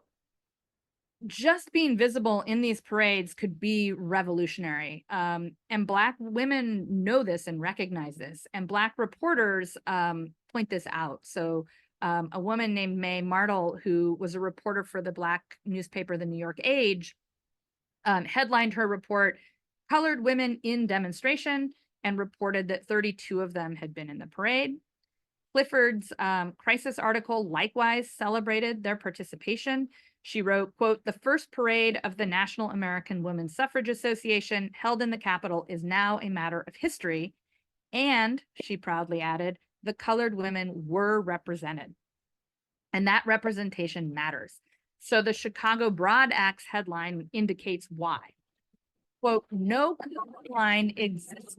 just being visible in these parades could be revolutionary. And Black women know this and recognize this, and Black reporters point this out. So a woman named Mae Martle, who was a reporter for the Black newspaper, the New York Age, headlined her report, "Colored Women in Demonstration," and reported that 32 of them had been in the parade. Clifford's crisis article likewise celebrated their participation. She wrote, quote, "The first parade of the National American Women's Suffrage Association held in the Capitol is now a matter of history." And she proudly added, "The colored women were represented." And that representation matters. So the Chicago Broad Act's headline indicates why. Quote, "No line exists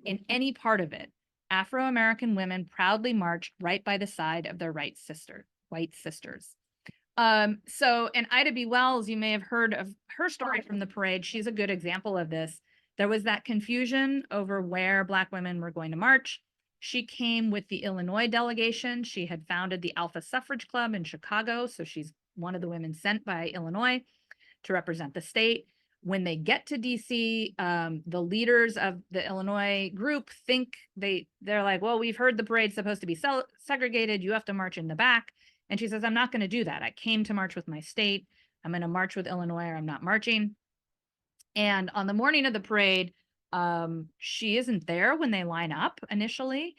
in any part of it. Afro-American women proudly marched right by the side of their white sisters." And Ida B. Wells, you may have heard of her story from the parade. She's a good example of this. There was that confusion over where Black women were going to march. She came with the Illinois delegation. She had founded the Alpha Suffrage Club in Chicago, so she's one of the women sent by Illinois to represent the state. When they get to DC, the leaders of the Illinois group think they're like, well, we've heard the parade's supposed to be segregated. You have to march in the back. And she says, I'm not going to do that. I came to march with my state. I'm going to march with Illinois, or I'm not marching. And on the morning of the parade, she isn't there when they line up initially.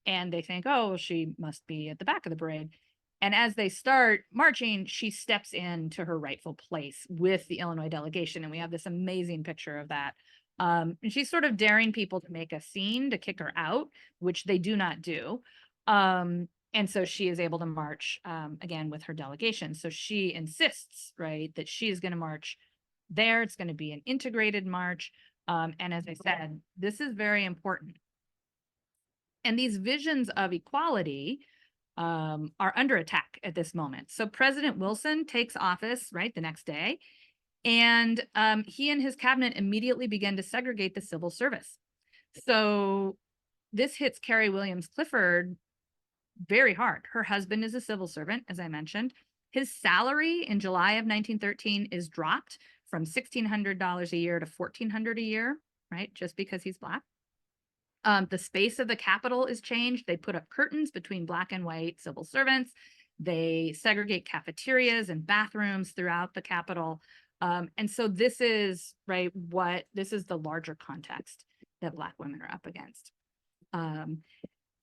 And they think, oh, she must be at the back of the parade. And as they start marching, she steps into her rightful place with the Illinois delegation. And we have this amazing picture of that. And she's sort of daring people to make a scene to kick her out, which they do not do. And so she is able to march again with her delegation. So she insists, right, that she is going to march there. It's going to be an integrated march. And as I said, this is very important. And these visions of equality are under attack at this moment. So President Wilson takes office, right, the next day, and he and his cabinet immediately begin to segregate the civil service. So this hits Carrie Williams Clifford very hard. Her husband is a civil servant, as I mentioned. His salary in July of 1913 is dropped from $1,600 a year to $1,400 a year, right, just because he's Black. The space of the Capitol is changed. They put up curtains between Black and white civil servants. They segregate cafeterias and bathrooms throughout the Capitol. And so this is, right, this is the larger context that Black women are up against.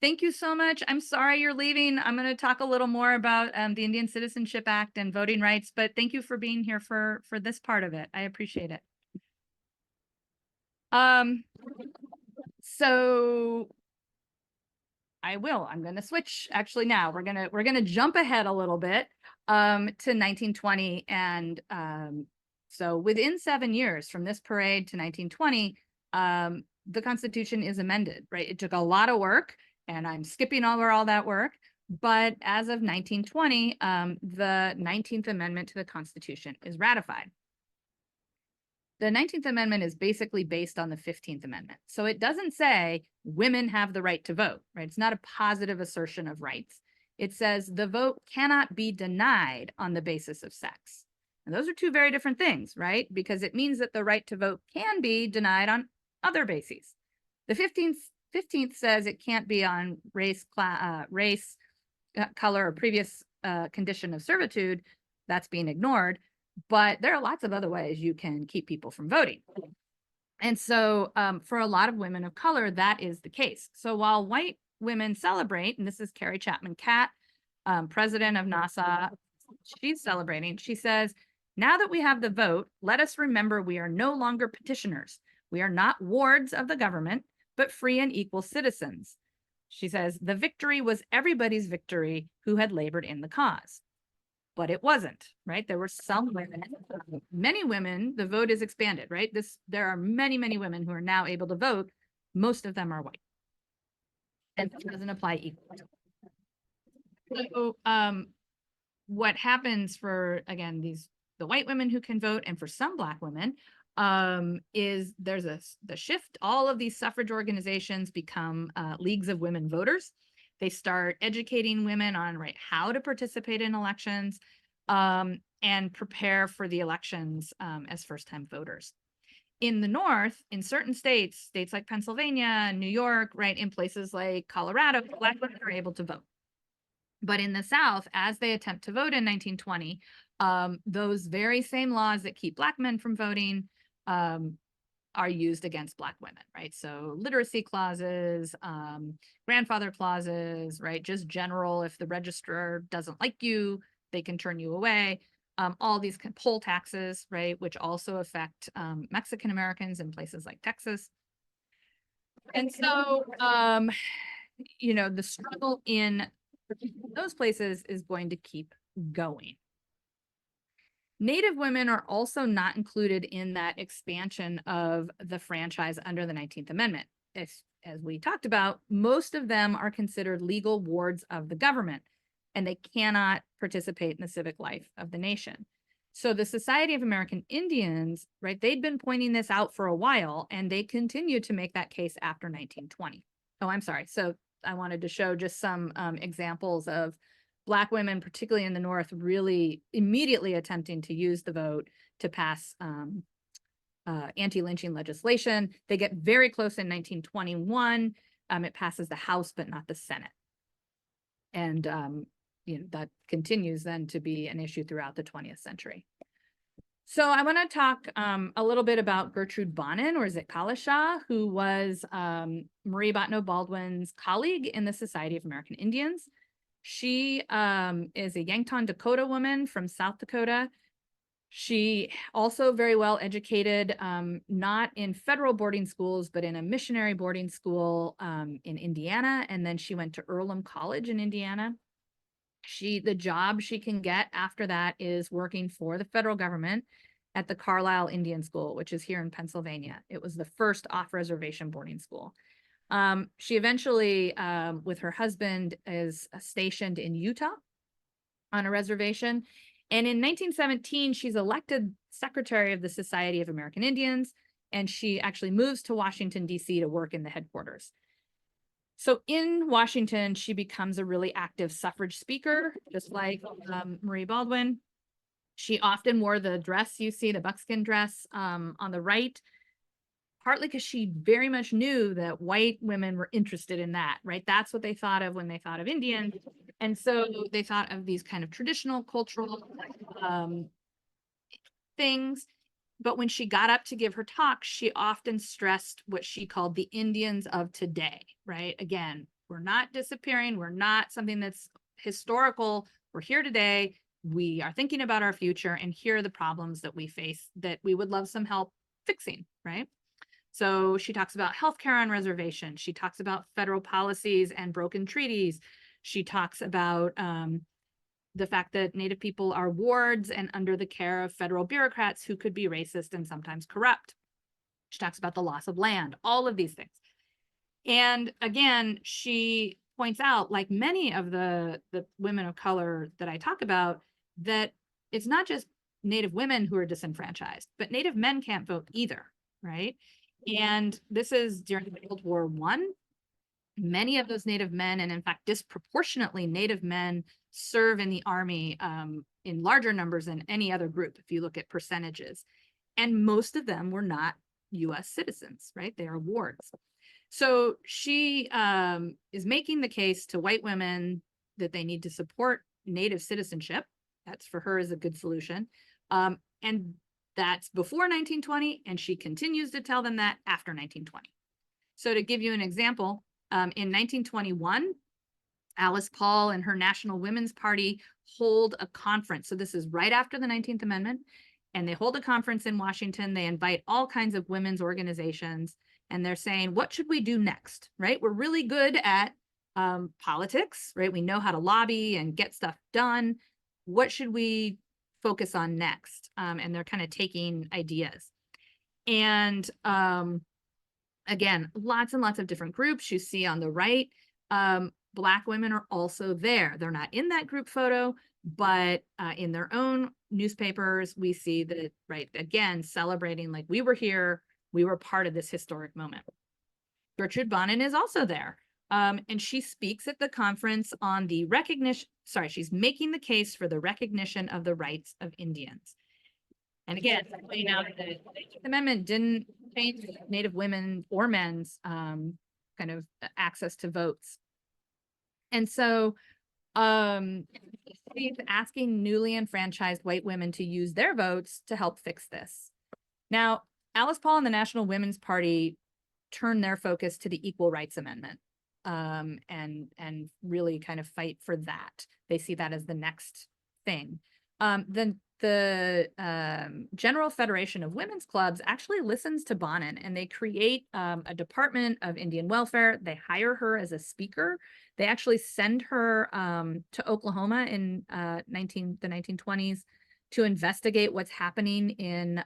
Thank you so much. I'm sorry you're leaving. I'm going to talk a little more about the Indian Citizenship Act and voting rights, but thank you for being here for this part of it. I appreciate it. So I'm going to switch actually now. We're going to jump ahead a little bit to 1920. And so within 7 years from this parade to 1920, the Constitution is amended, right? It took a lot of work, and I'm skipping over all that work. But as of 1920, the 19th Amendment to the Constitution is ratified. The 19th Amendment is basically based on the 15th Amendment. So it doesn't say women have the right to vote, right? It's not a positive assertion of rights. It says the vote cannot be denied on the basis of sex. And those are two very different things, right? Because it means that the right to vote can be denied on other bases. The 15th says it can't be on race, color, or previous condition of servitude. That's being ignored. But there are lots of other ways you can keep people from voting. And so for a lot of women of color, that is the case. So while white women celebrate, and this is Carrie Chapman Catt, president of NASA, she's celebrating. She says, now that we have the vote, let us remember we are no longer petitioners. We are not wards of the government, but free and equal citizens. She says, the victory was everybody's victory who had labored in the cause. But it wasn't, right? There were some women, many women, the vote is expanded, right? There are many, many women who are now able to vote. Most of them are white. And it doesn't apply equally. So what happens for, again, the white women who can vote, and for some Black women, is there's the shift. All of these suffrage organizations become leagues of women voters. They start educating women on how to participate in elections and prepare for the elections as first-time voters. In the North, in certain states like Pennsylvania, New York, right, in places like Colorado, Black women are able to vote. But in the South, as they attempt to vote in 1920, those very same laws that keep Black men from voting are used against Black women, right? So literacy clauses, grandfather clauses, right? Just general, if the registrar doesn't like you, they can turn you away. All these poll taxes, right? Which also affect Mexican Americans in places like Texas. And so, the struggle in those places is going to keep going. Native women are also not included in that expansion of the franchise under the 19th Amendment. As we talked about, most of them are considered legal wards of the government, and they cannot participate in the civic life of the nation. So the Society of American Indians, right, they'd been pointing this out for a while, and they continued to make that case after 1920. Oh, I'm sorry. So I wanted to show just some examples of Black women, particularly in the North, really immediately attempting to use the vote to pass anti-lynching legislation. They get very close in 1921. It passes the House, but not the Senate. And that continues then to be an issue throughout the 20th century. So I want to talk a little bit about Gertrude Bonin, or Zickalasha, who was Marie Bottineau Baldwin's colleague in the Society of American Indians. She is a Yankton Dakota woman from South Dakota. She also very well educated, not in federal boarding schools, but in a missionary boarding school in Indiana. And then she went to Earlham College in Indiana. The job she can get after that is working for the federal government at the Carlisle Indian School, which is here in Pennsylvania. It was the first off-reservation boarding school. She eventually, with her husband, is stationed in Utah on a reservation. And in 1917, she's elected secretary of the Society of American Indians, and she actually moves to Washington, D.C. to work in the headquarters. So in Washington, she becomes a really active suffrage speaker, just like Marie Baldwin. She often wore the dress you see, the buckskin dress on the right, partly because she very much knew that white women were interested in that, right? That's what they thought of when they thought of Indians. And so they thought of these kind of traditional cultural things. But when she got up to give her talk, she often stressed what she called the Indians of today, right? Again, we're not disappearing. We're not something that's historical. We're here today. We are thinking about our future, and here are the problems that we face that we would love some help fixing, right? So she talks about healthcare on reservation. She talks about federal policies and broken treaties. She talks about the fact that Native people are wards and under the care of federal bureaucrats who could be racist and sometimes corrupt. She talks about the loss of land, all of these things. And again, she points out, like many of the women of color that I talk about, that it's not just Native women who are disenfranchised, but Native men can't vote either, right? And this is during World War I. Many of those Native men, and in fact, disproportionately Native men, serve in the army in larger numbers than any other group, if you look at percentages. And most of them were not US citizens, right? They are wards. So she is making the case to white women that they need to support Native citizenship. That's for her is a good solution. And that's before 1920, and she continues to tell them that after 1920. So to give you an example, in 1921, Alice Paul and her National Women's Party hold a conference. So this is right after the 19th Amendment. And they hold a conference in Washington. They invite all kinds of women's organizations. And they're saying, what should we do next, right? We're really good at politics, right? We know how to lobby and get stuff done. What should we focus on next? And they're kind of taking ideas. And again, lots and lots of different groups you see on the right. Black women are also there. They're not in that group photo, but in their own newspapers, we see that, right, again, celebrating like we were here, we were part of this historic moment. Gertrude Bonnen is also there. And she speaks at the conference on the recognition, she's making the case for the recognition of the rights of Indians. And again, pointing out that the 19th Amendment didn't change Native women or men's kind of access to votes. And so she's asking newly enfranchised white women to use their votes to help fix this. Now, Alice Paul and the National Women's Party turn their focus to the Equal Rights Amendment and really kind of fight for that. They see that as the next thing. Then the General Federation of Women's Clubs actually listens to Bonnen, and they create a Department of Indian Welfare. They hire her as a speaker. They actually send her to Oklahoma in the 1920s to investigate what's happening in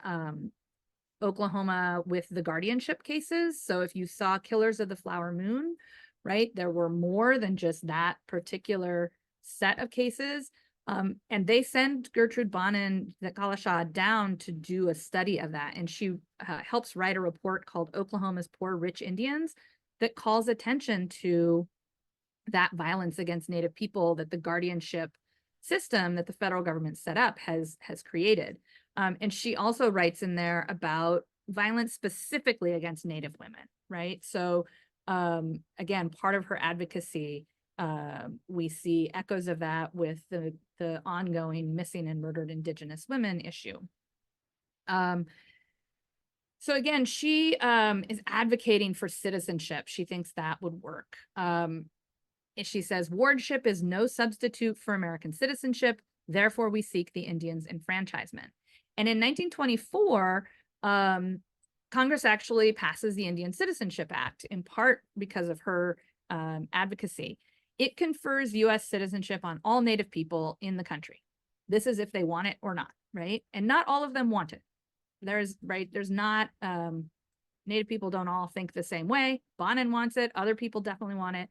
Oklahoma with the guardianship cases. So if you saw Killers of the Flower Moon, right, there were more than just that particular set of cases. And they send Gertrude Bonnen, the Kalasha, down to do a study of that. And she helps write a report called Oklahoma's Poor Rich Indians that calls attention to that violence against Native people that the guardianship system that the federal government set up has created. And she also writes in there about violence specifically against Native women, right? So again, part of her advocacy, we see echoes of that with the ongoing missing and murdered Indigenous women issue. So again, she is advocating for citizenship. She thinks that would work. She says, wardship is no substitute for American citizenship. Therefore, we seek the Indians' enfranchisement. And in 1924, Congress actually passes the Indian Citizenship Act, in part because of her advocacy. It confers U.S. citizenship on all Native people in the country. This is if they want it or not, right? And not all of them want it. There's not, Native people don't all think the same way. Bonnen wants it. Other people definitely want it.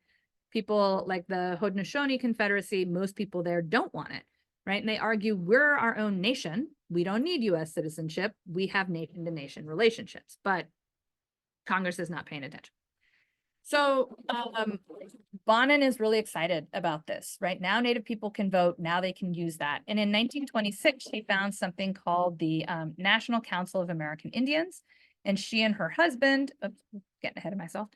People like the Haudenosaunee Confederacy, most people there don't want it, right? And they argue we're our own nation. We don't need U.S. citizenship. We have nation-to-nation relationships, but Congress is not paying attention. So Bonnen is really excited about this, right? Now Native people can vote. Now they can use that. And in 1926, she found something called the National Council of American Indians. And she and her husband, getting ahead of myself,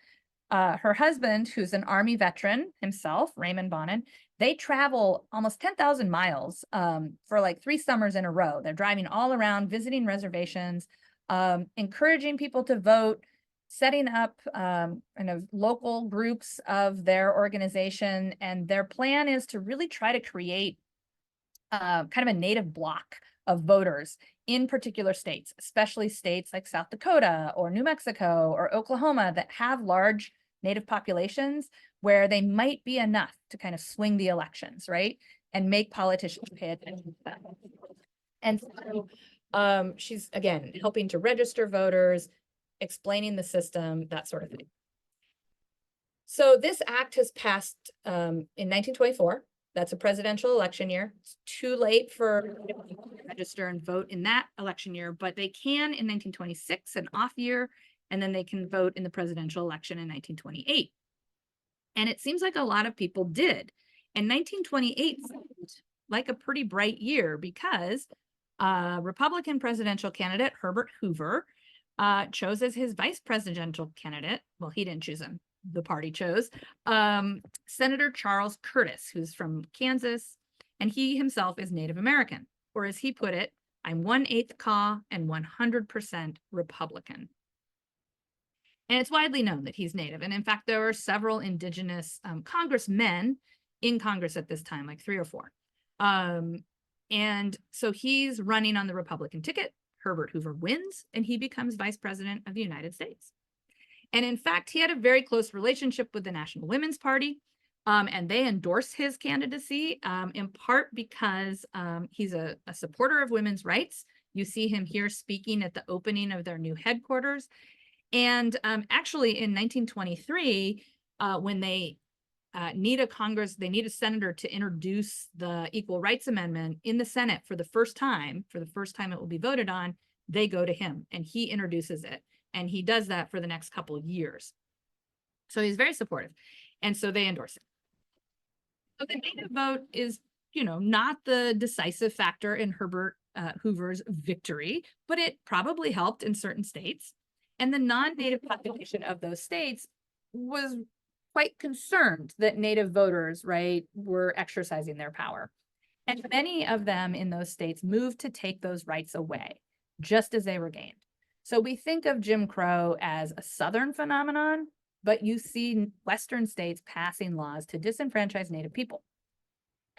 her husband, who's an Army veteran himself, Raymond Bonnen, they travel almost 10,000 miles for like 3 summers in a row. They're driving all around, visiting reservations, encouraging people to vote, setting up kind of local groups of their organization. And their plan is to really try to create kind of a Native bloc of voters in particular states, especially states like South Dakota or New Mexico or Oklahoma that have large Native populations where they might be enough to kind of swing the elections, right? And make politicians pay attention to that. And so she's, again, helping to register voters, explaining the system, that sort of thing. So this act has passed in 1924. That's a presidential election year. It's too late for people to register and vote in that election year, but they can in 1926, an off year, and then they can vote in the presidential election in 1928. And it seems like a lot of people did. And 1928 seemed like a pretty bright year because Republican presidential candidate Herbert Hoover chose as his vice presidential candidate. Well, he didn't choose him. The party chose Senator Charles Curtis, who's from Kansas, and he himself is Native American. Or as he put it, I'm 1/8 Kaw and 100% Republican. And it's widely known that he's Native. And in fact, there were several indigenous congressmen in Congress at this time, like 3 or 4. And so he's running on the Republican ticket. Herbert Hoover wins, and he becomes vice president of the United States. And in fact, he had a very close relationship with the National Women's Party, and they endorsed his candidacy in part because he's a supporter of women's rights. You see him here speaking at the opening of their new headquarters. And actually in 1923, when they need a senator to introduce the Equal Rights Amendment in the Senate for the first time it will be voted on, they go to him and he introduces it. And he does that for the next couple of years. So he's very supportive. And so they endorse it. So the Native vote is, not the decisive factor in Herbert Hoover's victory, but it probably helped in certain states. And the non-Native population of those states was quite concerned that Native voters, right, were exercising their power. And many of them in those states moved to take those rights away, just as they were gained. So we think of Jim Crow as a Southern phenomenon, but you see Western states passing laws to disenfranchise Native people.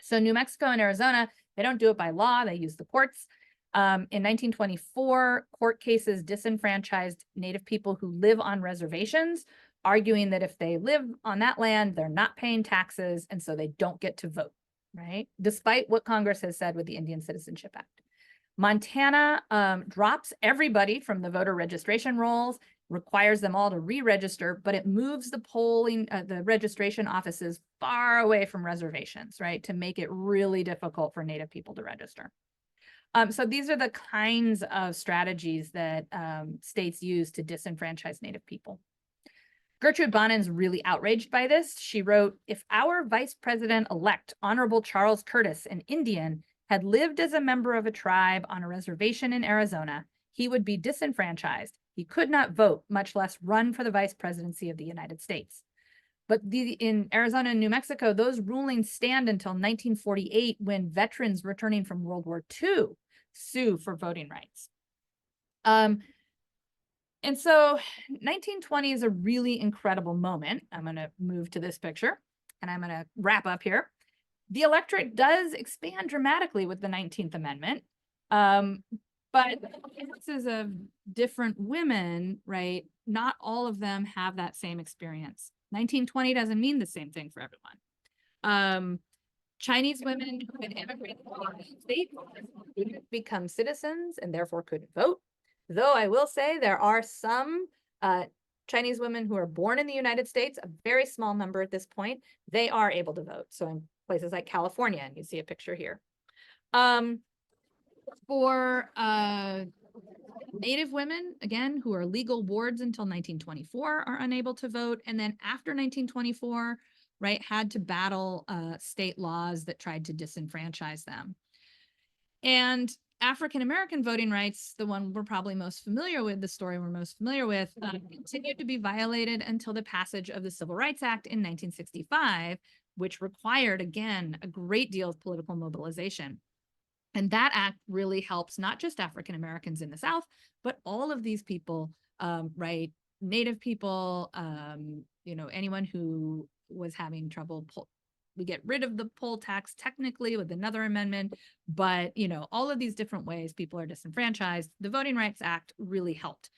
So New Mexico and Arizona, they don't do it by law, they use the courts. In 1924, court cases disenfranchised Native people who live on reservations, arguing that if they live on that land, they're not paying taxes, and so they don't get to vote, right? Despite what Congress has said with the Indian Citizenship Act. Montana drops everybody from the voter registration rolls, requires them all to re-register, but it moves the registration offices far away from reservations, right? To make it really difficult for Native people to register. So these are the kinds of strategies that states use to disenfranchise Native people. Gertrude Bonin's really outraged by this. She wrote, "If our vice president-elect, Honorable Charles Curtis, an Indian, had lived as a member of a tribe on a reservation in Arizona, he would be disenfranchised. He could not vote, much less run for the vice presidency of the United States." But in Arizona and New Mexico, those rulings stand until 1948, when veterans returning from World War II sue for voting rights. And so 1920 is a really incredible moment. I'm going to move to this picture and I'm going to wrap up here. The electorate does expand dramatically with the 19th Amendment. But cases of different women, right? Not all of them have that same experience. 1920 doesn't mean the same thing for everyone. Chinese women who had immigrated to the United States couldn't become citizens and therefore couldn't vote. Though I will say there are some Chinese women who are born in the United States, a very small number at this point, they are able to vote. So in places like California, and you see a picture here. For Native women, again, who are legal wards until 1924 are unable to vote. And then after 1924, right, had to battle state laws that tried to disenfranchise them. And African-American voting rights, the one we're probably most familiar with, the story we're most familiar with, continued to be violated until the passage of the Civil Rights Act in 1965, which required, again, a great deal of political mobilization. And that act really helps not just African-Americans in the South, but all of these people, right? Native people, anyone who was having trouble. We get rid of the poll tax technically with another amendment, but all of these different ways people are disenfranchised. The Voting Rights Act really helped.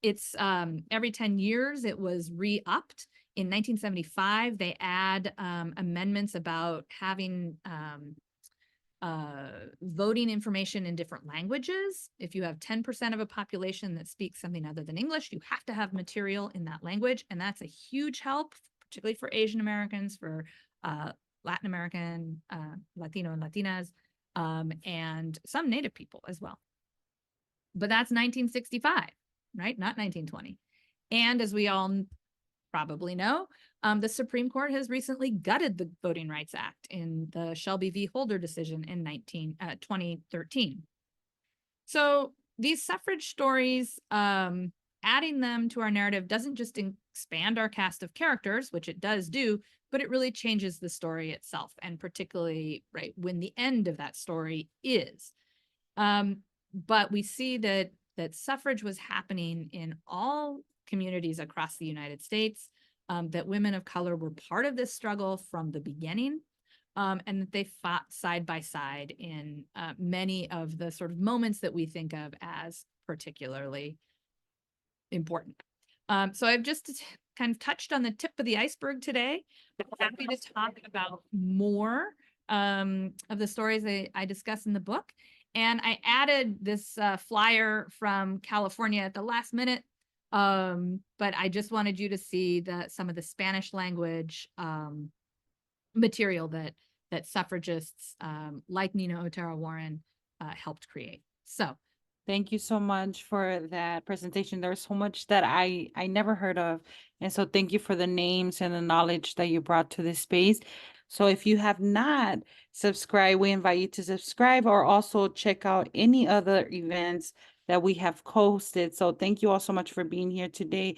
It's every 10 years it was re-upped. In 1975, they add amendments about having voting information in different languages. If you have 10% of a population that speaks something other than English, you have to have material in that language. And that's a huge help, particularly for Asian Americans, for Latin American, Latino and Latinas, and some Native people as well. But that's 1965, right? Not 1920. And as we all probably know, the Supreme Court has recently gutted the Voting Rights Act in the Shelby v. Holder decision in 2013. So these suffrage stories, adding them to our narrative doesn't just expand our cast of characters, which it does do, but it really changes the story itself, and particularly right when the end of that story is. But we see that suffrage was happening in all communities across the United States, that women of color were part of this struggle from the beginning, and that they fought side by side in many of the sort of moments that we think of as particularly important. So I've just kind of touched on the tip of the iceberg today, but happy to talk about more of the stories I discuss in the book. And I added this flyer from California at the last minute, but I just wanted you to see some of the Spanish language material that suffragists like Nina Otero Warren helped create. So Thank you so much for that presentation. There's so much that I never heard of. And so thank you for the names and the knowledge that you brought to this space. So if you have not subscribed, we invite you to subscribe, or also check out any other events that we have hosted. So thank you all so much for being here today.